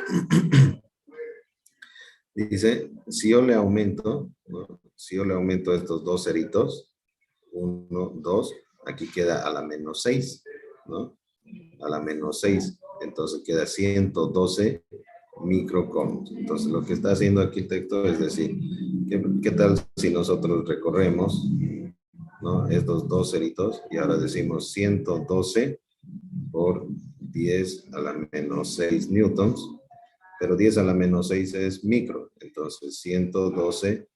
S3: Dice, si yo le aumento, ¿no? Si yo le aumento estos dos ceritos, 1, 2, aquí queda a la menos 6, ¿no? A la menos 6, entonces queda 112 microcolumns. Entonces lo que está haciendo aquí el texto es decir, ¿qué tal si nosotros recorremos, ¿no? Estos dos ceritos y ahora decimos 112 por 10 a la menos 6 newtons, pero 10 a la menos 6 es micro, entonces 112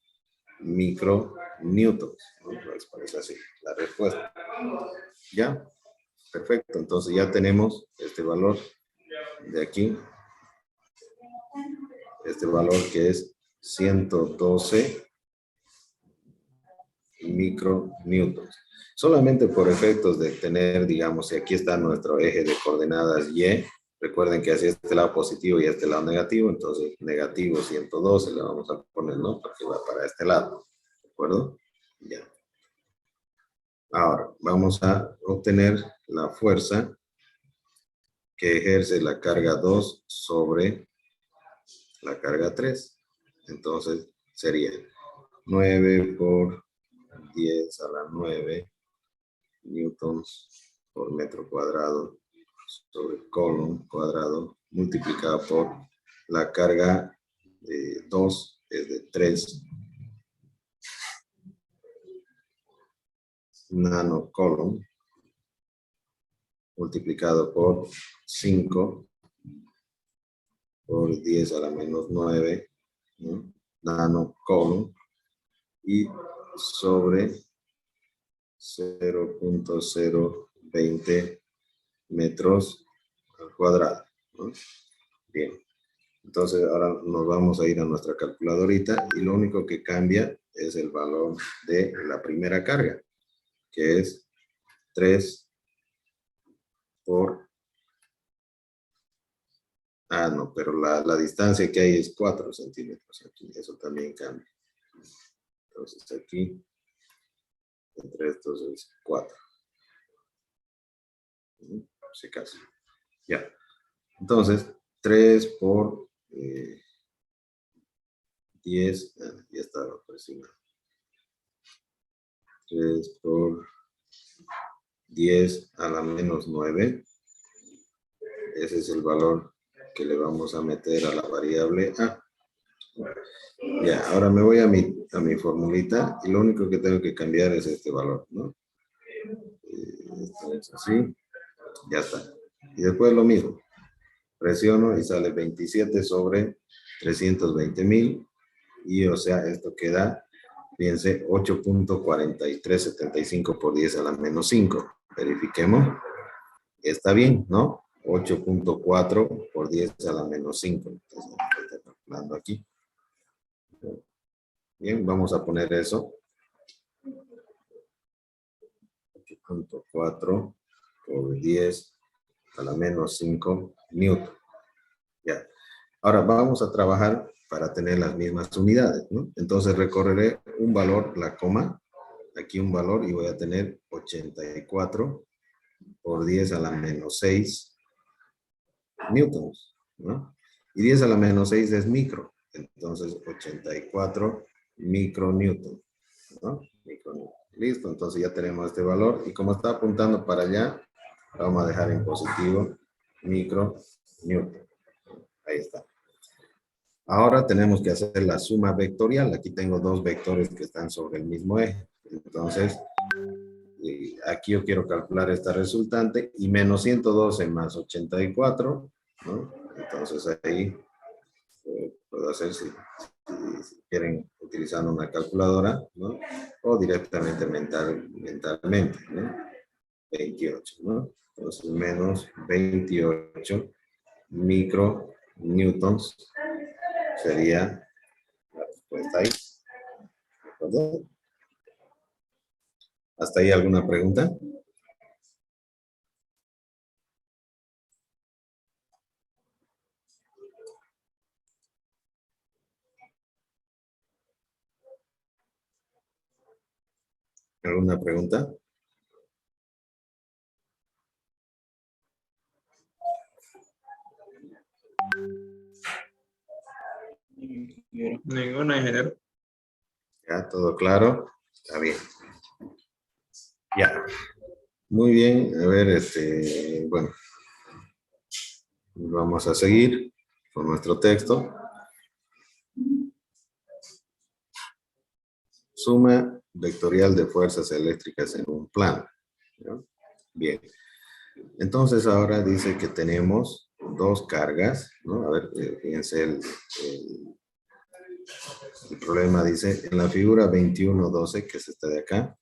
S3: micronewtons, ¿no? Es así la respuesta. ¿Ya? Perfecto, entonces ya tenemos este valor de aquí, este valor que es 112 micronewtons. Solamente por efectos de tener, digamos, si aquí está nuestro eje de coordenadas Y, recuerden que hacia este lado positivo y este lado negativo, entonces negativo 112 le vamos a poner, ¿no? Porque va para este lado, ¿de acuerdo? Ya. Ahora, vamos a obtener la fuerza que ejerce la carga 2 sobre la carga 3. Entonces, sería 9 por 10 a la 9 newtons por metro cuadrado sobre column cuadrado multiplicado por la carga de 2 es de 3 nanocolumn multiplicado por 5 por 10 a la menos 9, ¿no? Nanocolumn y sobre 0.020 metros al cuadrado, ¿no? Bien, entonces ahora nos vamos a ir a nuestra calculadorita y lo único que cambia es el valor de la primera carga, que es 3 por... Ah, no, pero la distancia que hay es 4 centímetros aquí, eso también cambia. Entonces aquí Entre estos es 4. Si acaso. Ya. Entonces, 3 por 10. Ya estaba presionado. 3 por 10 a la menos 9. Ese es el valor que le vamos a meter a la variable A. Ya, ahora me voy a mi formulita y lo único que tengo que cambiar es este valor, ¿no? Esto es así. Ya está. Y después lo mismo. Presiono y sale 27 sobre 320,000. Y o sea, esto queda, fíjense, 8.4375 por 10 a la menos 5. Verifiquemos. Está bien, ¿no? 8.4 por 10 a la menos 5. Entonces, estoy calculando aquí. Bien, vamos a poner eso. 8.4 por 10 a la menos 5 newton. Ya. Ahora vamos a trabajar para tener las mismas unidades, ¿no? Entonces recorreré un valor, la coma, aquí un valor y voy a tener 84 por 10 a la menos 6 newtons, ¿no? Y 10 a la menos 6 es micro, entonces 84 micronewton, ¿no? Micronewton. Listo, entonces ya tenemos este valor y como está apuntando para allá, vamos a dejar en positivo micronewton. Ahí está. Ahora tenemos que hacer la suma vectorial. Aquí tengo dos vectores que están sobre el mismo eje. Entonces, aquí yo quiero calcular esta resultante y menos 112 más 84, ¿no? Entonces ahí puedo hacer si quieren utilizando una calculadora, ¿no? O directamente mentalmente, ¿no? 28, ¿no? Entonces menos 28 micronewtons sería la respuesta ahí. ¿De acuerdo? ¿Hasta ahí alguna pregunta? ¿Alguna pregunta?
S4: Ninguna, ingeniero.
S3: ¿Ya? ¿Todo claro? Está bien. Ya. Muy bien. A ver, bueno. Vamos a seguir con nuestro texto. Suma vectorial de fuerzas eléctricas en un plano. ¿Ya? Bien. Entonces ahora dice que tenemos dos cargas, ¿no? A ver, fíjense el problema dice, en la figura 21.12, que es esta de acá,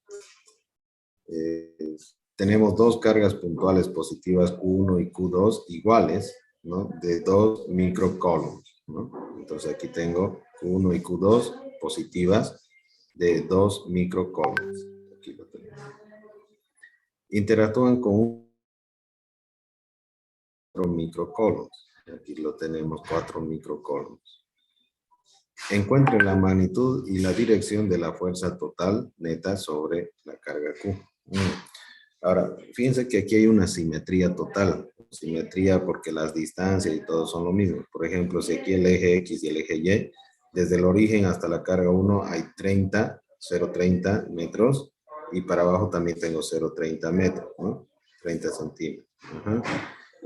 S3: tenemos dos cargas puntuales positivas Q1 y Q2 iguales, ¿no? De 2 microcoulombs, ¿no? Entonces aquí tengo Q1 y Q2 positivas de 2 microcoulombs. Aquí lo tenemos. Interactúan con 4 microcoulombs. Aquí lo tenemos, 4 microcoulombs. Encuentre la magnitud y la dirección de la fuerza total neta sobre la carga Q. Ahora, fíjense que aquí hay una simetría total. Simetría porque las distancias y todo son lo mismo. Por ejemplo, si aquí el eje X y el eje Y, desde el origen hasta la carga 1 hay 0,30 metros. Y para abajo también tengo 0,30 metros, ¿no? 30 centímetros.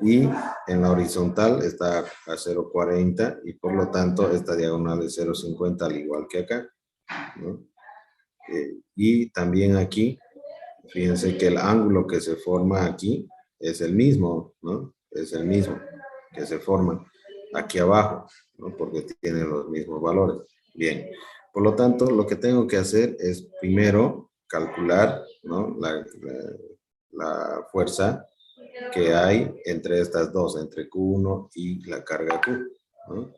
S3: Y en la horizontal está a 0,40 y por lo tanto esta diagonal es 0,50 al igual que acá, ¿no? Y también aquí, fíjense que el ángulo que se forma aquí es el mismo, ¿no? Es el mismo que se forma aquí abajo, ¿no? Porque tienen los mismos valores. Bien, por lo tanto lo que tengo que hacer es primero calcular, ¿no? La fuerza que hay entre estas dos, entre Q1 y la carga Q, ¿no?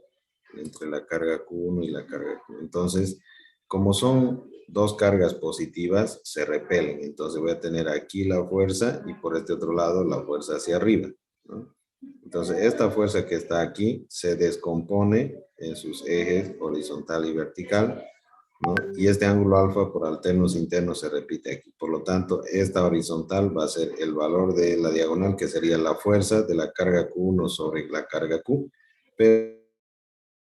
S3: Entre la carga Q1 y la carga Q. Entonces, como son dos cargas positivas, se repelen. Entonces voy a tener aquí la fuerza y por este otro lado la fuerza hacia arriba, ¿no? Entonces, esta fuerza que está aquí se descompone en sus ejes horizontal y vertical ¿no? Y este ángulo alfa por alternos internos se repite aquí. Por lo tanto, esta horizontal va a ser el valor de la diagonal, que sería la fuerza de la carga Q1 sobre la carga Q, pero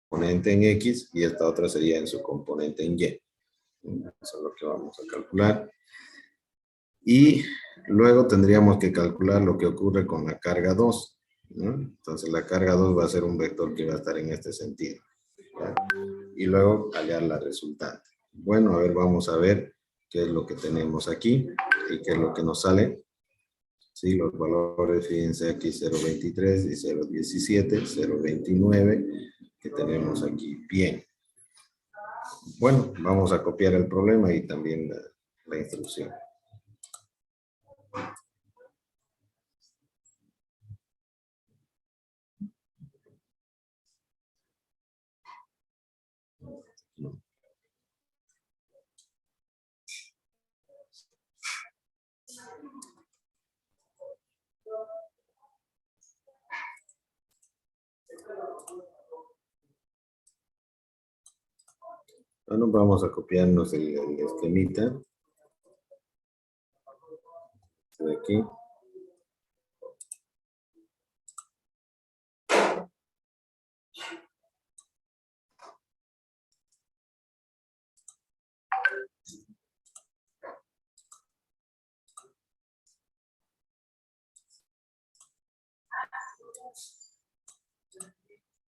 S3: componente en X, y esta otra sería en su componente en Y. Eso es lo que vamos a calcular. Y luego tendríamos que calcular lo que ocurre con la carga 2, ¿no? Entonces la carga 2 va a ser un vector que va a estar en este sentido, ¿ya? Y luego hallar la resultante. Bueno, a ver, vamos a ver qué es lo que tenemos aquí y qué es lo que nos sale. Sí, los valores, fíjense aquí 0.23 y 0.17, 0.29 que tenemos aquí. Bien. Bueno, vamos a copiar el problema y también la instrucción. Bueno, vamos a copiarnos el esquemita de aquí.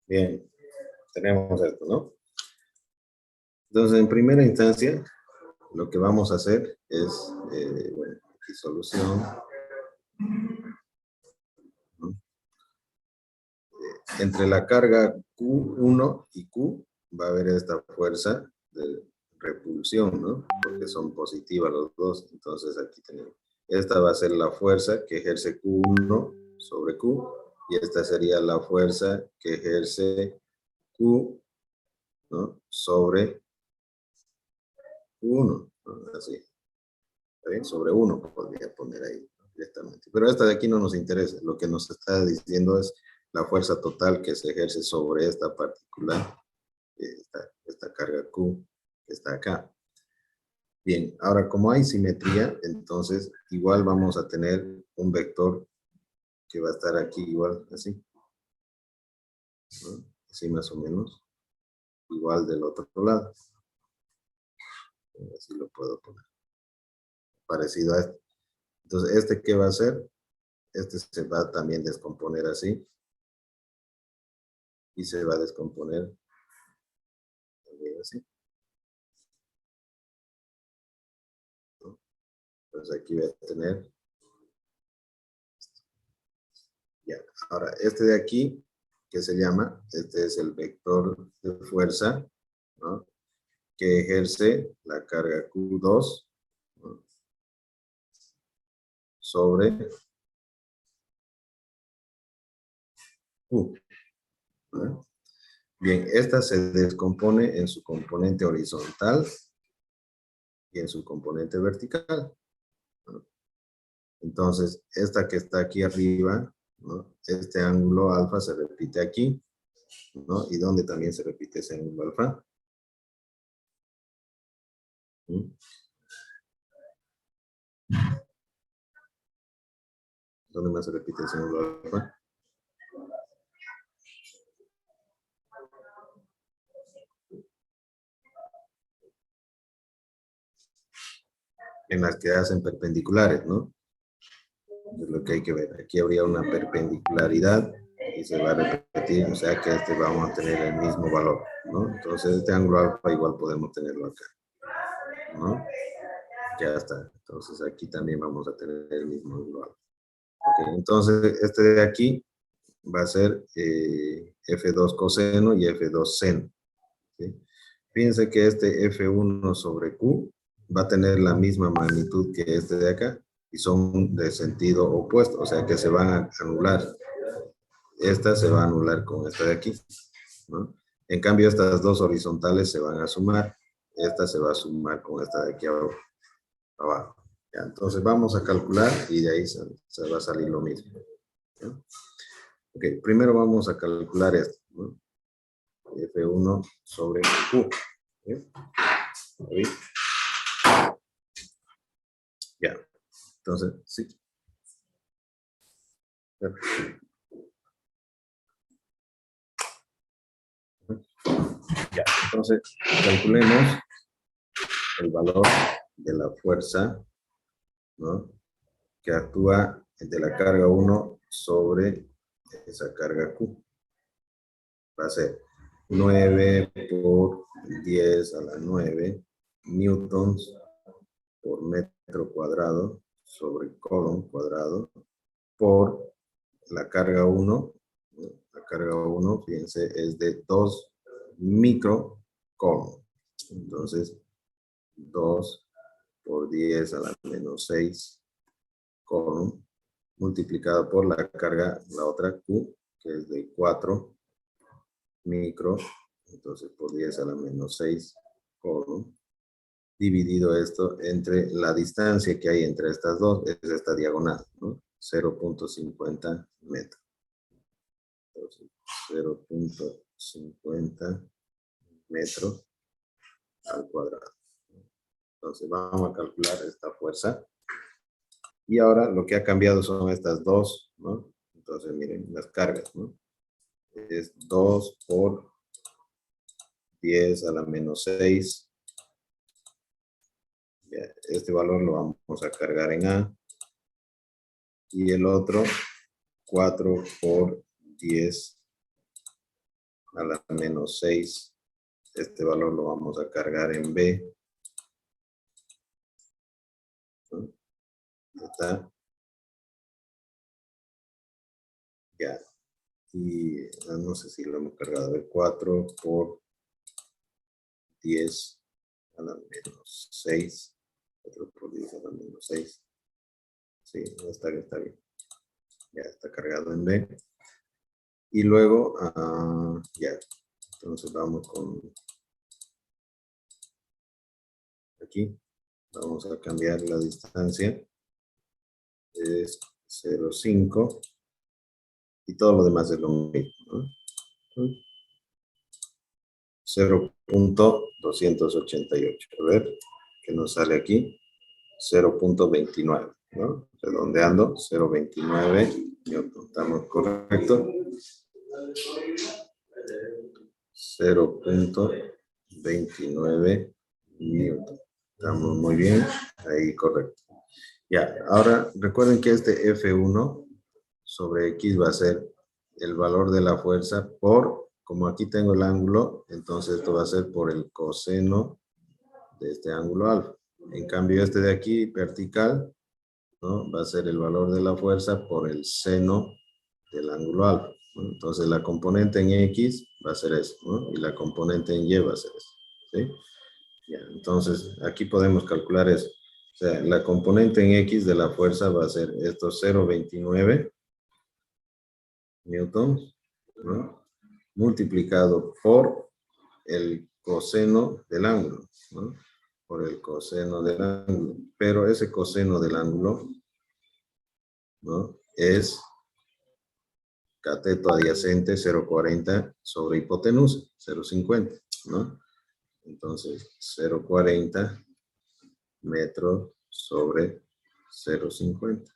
S3: Bien, tenemos esto, ¿no? Entonces, en primera instancia, lo que vamos a hacer es, bueno, aquí solución. ¿No? Entre la carga Q1 y Q va a haber esta fuerza de repulsión, ¿no? Porque son positivas los dos. Entonces, aquí tenemos. Esta va a ser la fuerza que ejerce Q1 sobre Q, y esta sería la fuerza que ejerce Q, ¿no? Sobre Q1, ¿no? Así. ¿Está bien? Sobre 1 podría poner ahí, ¿no? Directamente. Pero esta de aquí no nos interesa. Lo que nos está diciendo es la fuerza total que se ejerce sobre esta particular, esta carga Q que está acá. Bien, ahora como hay simetría, entonces igual vamos a tener un vector que va a estar aquí igual, así, ¿no? Así más o menos, igual del otro lado. Así lo puedo poner. Parecido a este. Entonces, ¿este qué va a hacer? Este se va a también descomponer así. Y se va a descomponer también así, ¿no? Entonces aquí voy a tener. Ya. Ahora, este de aquí, ¿qué se llama? Este es el vector de fuerza, ¿no? Que ejerce la carga Q2, ¿no? Sobre Q, ¿no? Bien, esta se descompone en su componente horizontal y en su componente vertical, ¿no? Entonces, esta que está aquí arriba, ¿no? Este ángulo alfa se repite aquí, ¿no? Y donde también se repite ese ángulo alfa. ¿Mm? ¿Dónde más se repite ese ángulo alfa? En las que hacen perpendiculares, ¿no? Es lo que hay que ver. Aquí habría una perpendicularidad y se va a repetir, o sea que este vamos a tener el mismo valor, ¿no? Entonces este ángulo alfa igual podemos tenerlo acá, ¿no? Ya está. Entonces aquí también vamos a tener el mismo ángulo alfa. Okay, entonces este de aquí va a ser F2 coseno y F2 seno, ¿sí? Fíjense que este F1 sobre Q va a tener la misma magnitud que este de acá y son de sentido opuesto, o sea que se van a anular. Esta se va a anular con esta de aquí, ¿no? En cambio, estas dos horizontales se van a sumar. Esta se va a sumar con esta de aquí abajo. Ya, entonces vamos a calcular y de ahí se va a salir lo mismo, ¿ya? Ok, primero vamos a calcular esto, ¿no? F1 sobre Q, ¿sí? ¿Oí? Ya. Entonces, sí. Ya, entonces calculemos el valor de la fuerza, ¿no?, que actúa de la carga 1 sobre esa carga Q. Va a ser 9 por 10 a la 9 newtons por metro cuadrado sobre coulomb cuadrado por la carga 1. La carga 1, fíjense, es de 2 microcoulomb. Entonces, 2 por 10 a la menos 6 coulomb multiplicado por la carga, la otra Q, que es de 4 micro, entonces por 10 a la menos 6 coulomb, dividido esto entre la distancia que hay entre estas dos, es esta diagonal, ¿no? 0.50 metros. Entonces, 0.50 metros al cuadrado. Entonces vamos a calcular esta fuerza. Y ahora lo que ha cambiado son estas dos, ¿no? Entonces miren las cargas, ¿no? Es 2 por 10 a la menos 6. Ya, este valor lo vamos a cargar en A. Y el otro, 4 por 10 a la menos 6. Este valor lo vamos a cargar en B. ¿No? Está. Ya. Y no sé si lo hemos cargado. A ver, 4 por 10 a la menos 6. 4 por 10 a la menos 6. Sí, está bien. Ya está cargado en B. Y luego, ya. Entonces vamos con aquí. Vamos a cambiar la distancia. Es 0,5. Y todo lo demás es lo mismo, ¿no? 0.288. A ver, ¿qué nos sale aquí? 0.29, ¿no? Redondeando, 0.29. ¿Estamos correctos? 0.29 newton. Estamos muy bien, ahí correcto. Ya, ahora recuerden que este F1 sobre X va a ser el valor de la fuerza por, como aquí tengo el ángulo, entonces esto va a ser por el coseno de este ángulo alfa. En cambio este de aquí, vertical, ¿no?, va a ser el valor de la fuerza por el seno del ángulo alfa, ¿no? Entonces la componente en X va a ser eso, ¿no? Y la componente en Y va a ser eso, ¿sí? Ya, entonces aquí podemos calcular eso. O sea, la componente en X de la fuerza va a ser esto 0.29 newtons, ¿no?, multiplicado por el coseno del ángulo, ¿no?, por el coseno del ángulo. Pero ese coseno del ángulo, ¿no?, es cateto adyacente 0.40 sobre hipotenusa 0.50, ¿no? Entonces 0.40 metros sobre 0.50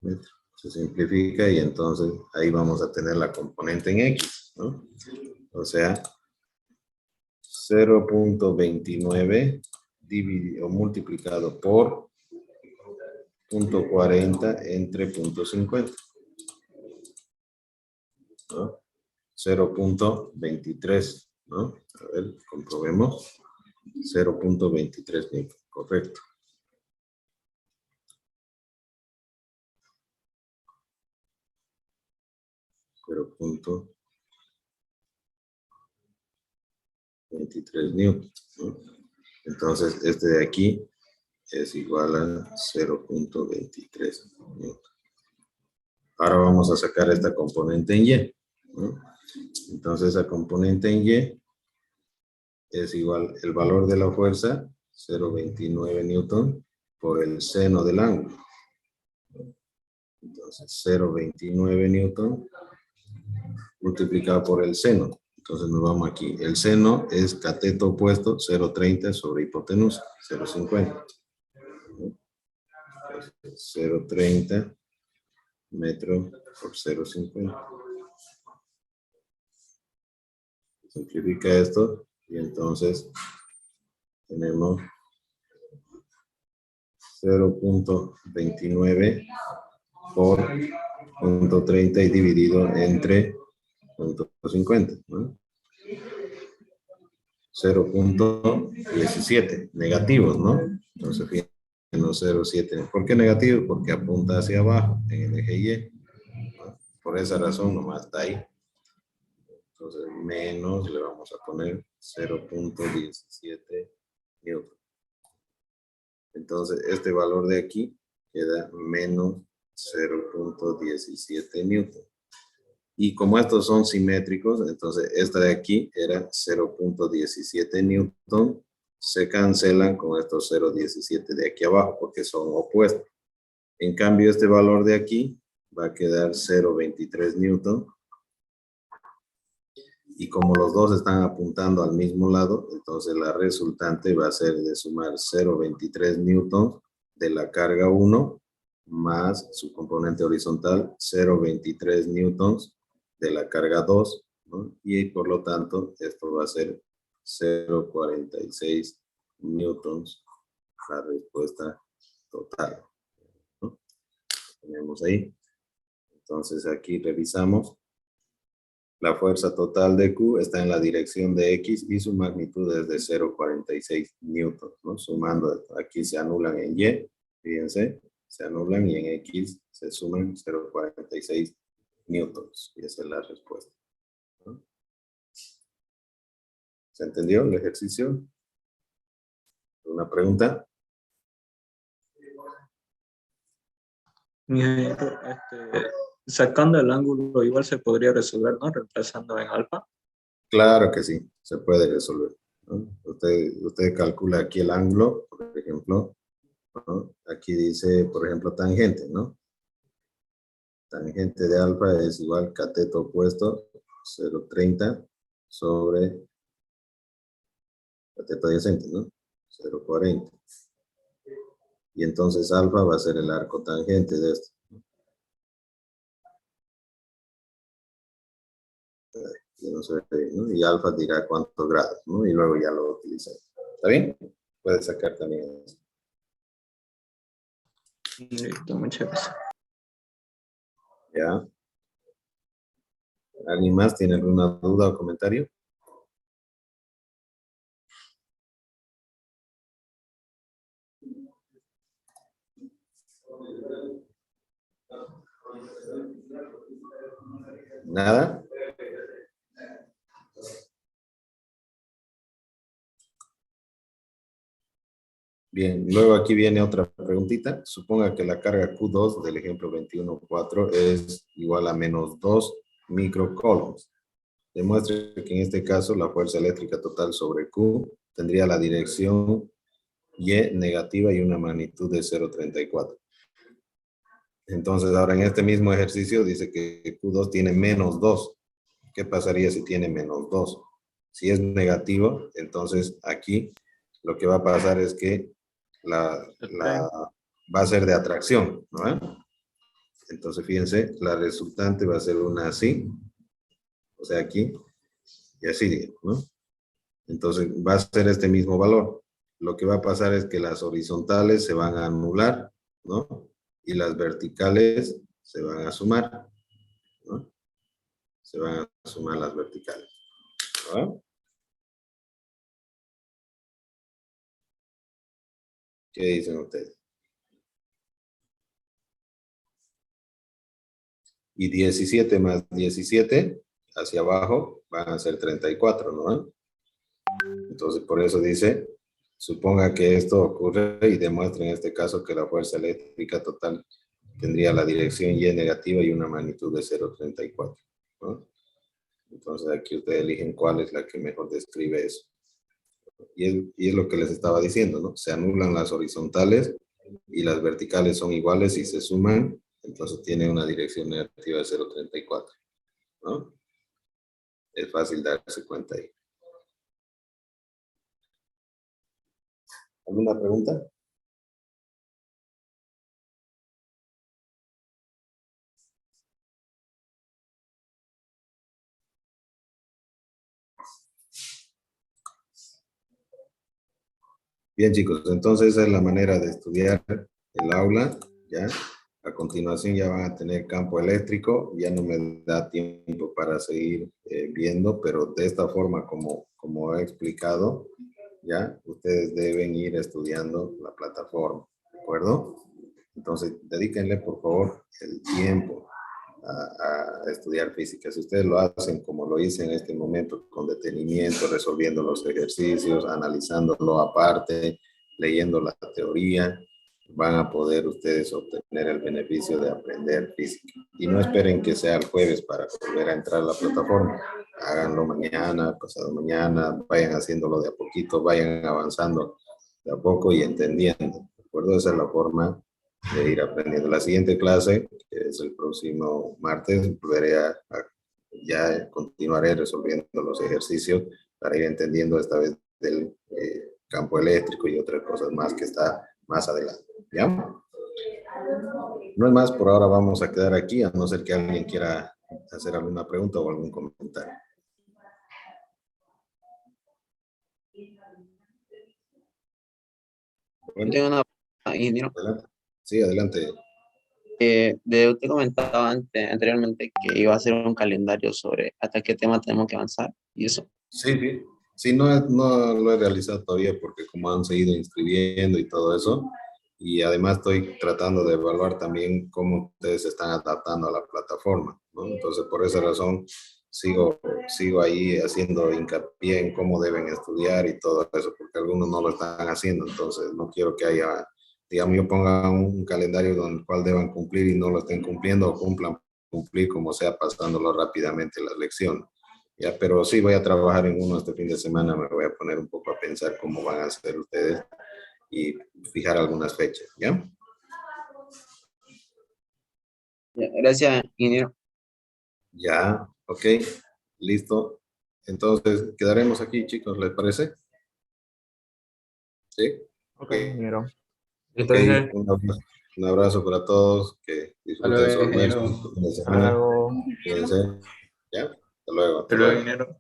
S3: metros. Se simplifica y entonces ahí vamos a tener la componente en X, ¿no? O sea, 0.29 dividido o multiplicado por 0.40 entre 0.50, ¿no? 0.23, ¿no? A ver, comprobemos. 0.23, correcto. .23 newtons, ¿no? Entonces, este de aquí es igual a 0.23 newtons. Ahora vamos a sacar esta componente en Y, ¿no? Entonces, esa componente en Y es igual, el valor de la fuerza, 0.29 newton, por el seno del ángulo. Entonces, 0.29 newton multiplicado por el seno. Entonces nos vamos aquí. El seno es cateto opuesto 0,30 sobre hipotenusa 0,50. 0,30 metro por 0,50. Simplifica esto y entonces tenemos 0,29 por 0,30 y dividido entre 0,50, ¿no? 0,17 negativos, ¿no? Entonces, fíjense, 0,7. ¿Por qué negativo? Porque apunta hacia abajo en el eje Y. ¿No? Por esa razón nomás está ahí. Entonces, menos le vamos a poner 0,17 newton. Entonces, este valor de aquí queda menos 0,17 newton. Y como estos son simétricos, entonces esta de aquí era 0,17 newton. Se cancelan con estos 0,17 de aquí abajo porque son opuestos. En cambio, este valor de aquí va a quedar 0,23 newton. Y como los dos están apuntando al mismo lado, entonces la resultante va a ser de sumar 0,23 newton de la carga 1 más su componente horizontal 0,23 newtons de la carga 2, ¿no? Y por lo tanto esto va a ser 0,46 newtons la respuesta total, ¿no? Tenemos ahí. Entonces aquí revisamos. La fuerza total de Q está en la dirección de X y su magnitud es de 0,46 newtons, ¿no? Sumando, aquí se anulan en Y, fíjense, se anulan y en X se suman 0,46 newtons. Y esa es la respuesta, ¿no? ¿Se entendió el ejercicio? ¿Una pregunta?
S4: Sacando el ángulo igual se podría resolver, ¿no? Reemplazando en alfa.
S3: Claro que sí, se puede resolver, ¿no? Usted calcula aquí el ángulo, por ejemplo, ¿no? Aquí dice, por ejemplo, tangente, ¿no? Tangente de alfa es igual cateto opuesto 0,30 sobre cateto adyacente, ¿no? 0,40. Y entonces alfa va a ser el arco tangente de esto. Ya no se ve bien, ¿no? Y alfa dirá cuántos grados, ¿no? Y luego ya lo utilizan. ¿Está bien? Puedes sacar también eso.
S4: Listo, muchas gracias.
S3: ¿Ya? ¿Alguien más tiene alguna duda o comentario? ¿Nada? Bien, luego aquí viene otra preguntita. Suponga que la carga Q2 del ejemplo 21.4 es igual a menos 2 microcoulombs. Demuestre que en este caso la fuerza eléctrica total sobre Q tendría la dirección Y negativa y una magnitud de 0,34. Entonces ahora en este mismo ejercicio dice que Q2 tiene menos 2. ¿Qué pasaría si tiene menos 2? Si es negativo, entonces aquí lo que va a pasar es que va a ser de atracción, ¿no? Entonces fíjense, la resultante va a ser una así, o sea aquí, y así, ¿no? Entonces va a ser este mismo valor. Lo que va a pasar es que las horizontales se van a anular, ¿no? Y las verticales se van a sumar, ¿no? Se van a sumar las verticales, ¿no? ¿Qué dicen ustedes? Y 17 más 17 hacia abajo van a ser 34, ¿no? Entonces, por eso dice, suponga que esto ocurre y demuestre en este caso que la fuerza eléctrica total tendría la dirección Y negativa y una magnitud de 0,34, ¿no? Entonces, aquí ustedes eligen cuál es la que mejor describe eso. Y es lo que les estaba diciendo, ¿no? Se anulan las horizontales y las verticales son iguales y se suman, entonces tiene una dirección negativa de 0,34, ¿no? es fácil darse cuenta ahí. ¿Alguna pregunta? Bien, chicos, entonces esa es la manera de estudiar el aula, ¿ya? A continuación ya van a tener campo eléctrico, ya no me da tiempo para seguir viendo, pero de esta forma como he explicado, ¿ya? Ustedes deben ir estudiando la plataforma, ¿de acuerdo? Entonces, dedíquenle por favor el tiempo a estudiar física. Si ustedes lo hacen como lo hice en este momento, con detenimiento, resolviendo los ejercicios, analizándolo aparte, leyendo la teoría, van a poder ustedes obtener el beneficio de aprender física. Y no esperen que sea el jueves para volver a entrar a la plataforma. Háganlo mañana, pasado mañana, vayan haciéndolo de a poquito, vayan avanzando de a poco y entendiendo. ¿De acuerdo? Esa es la forma de ir aprendiendo. La siguiente clase, que es el próximo martes, ya continuaré resolviendo los ejercicios para ir entendiendo esta vez del campo eléctrico y otras cosas más que está más adelante. ¿Ya? No es más, por ahora vamos a quedar aquí, a no ser que alguien quiera hacer alguna pregunta o algún comentario. Bueno,
S1: Tengo una pregunta, ingeniero.
S3: adelante. Sí, adelante.
S1: Usted comentaba anteriormente que iba a hacer un calendario sobre hasta qué tema tenemos que avanzar y eso.
S3: Sí, sí. Sí, no lo he realizado todavía porque como han seguido inscribiendo y todo eso, y además estoy tratando de evaluar también cómo ustedes se están adaptando a la plataforma, ¿no? Entonces, por esa razón, sigo ahí haciendo hincapié en cómo deben estudiar y todo eso, porque algunos no lo están haciendo, entonces no quiero que haya, digamos, yo ponga un calendario donde el cual deban cumplir y no lo estén cumpliendo o cumplir como sea, pasándolo rápidamente la lección. Ya, pero sí voy a trabajar en uno este fin de semana, me voy a poner un poco a pensar cómo van a hacer ustedes y fijar algunas fechas, ¿ya?
S1: Ya, gracias, ingeniero.
S3: Ya, ok, listo. Entonces, quedaremos aquí, chicos, ¿les parece? Sí.
S4: Ok, ingeniero.
S3: Ok,
S4: Entonces,
S3: un abrazo para todos, que disfruten su almuerzo,
S5: ingeniero.
S3: su fin de
S4: hasta
S3: semana,
S4: luego.
S3: cuídense, ¿ya? Hasta luego, hasta
S4: Hasta luego,
S3: luego.
S4: ingeniero.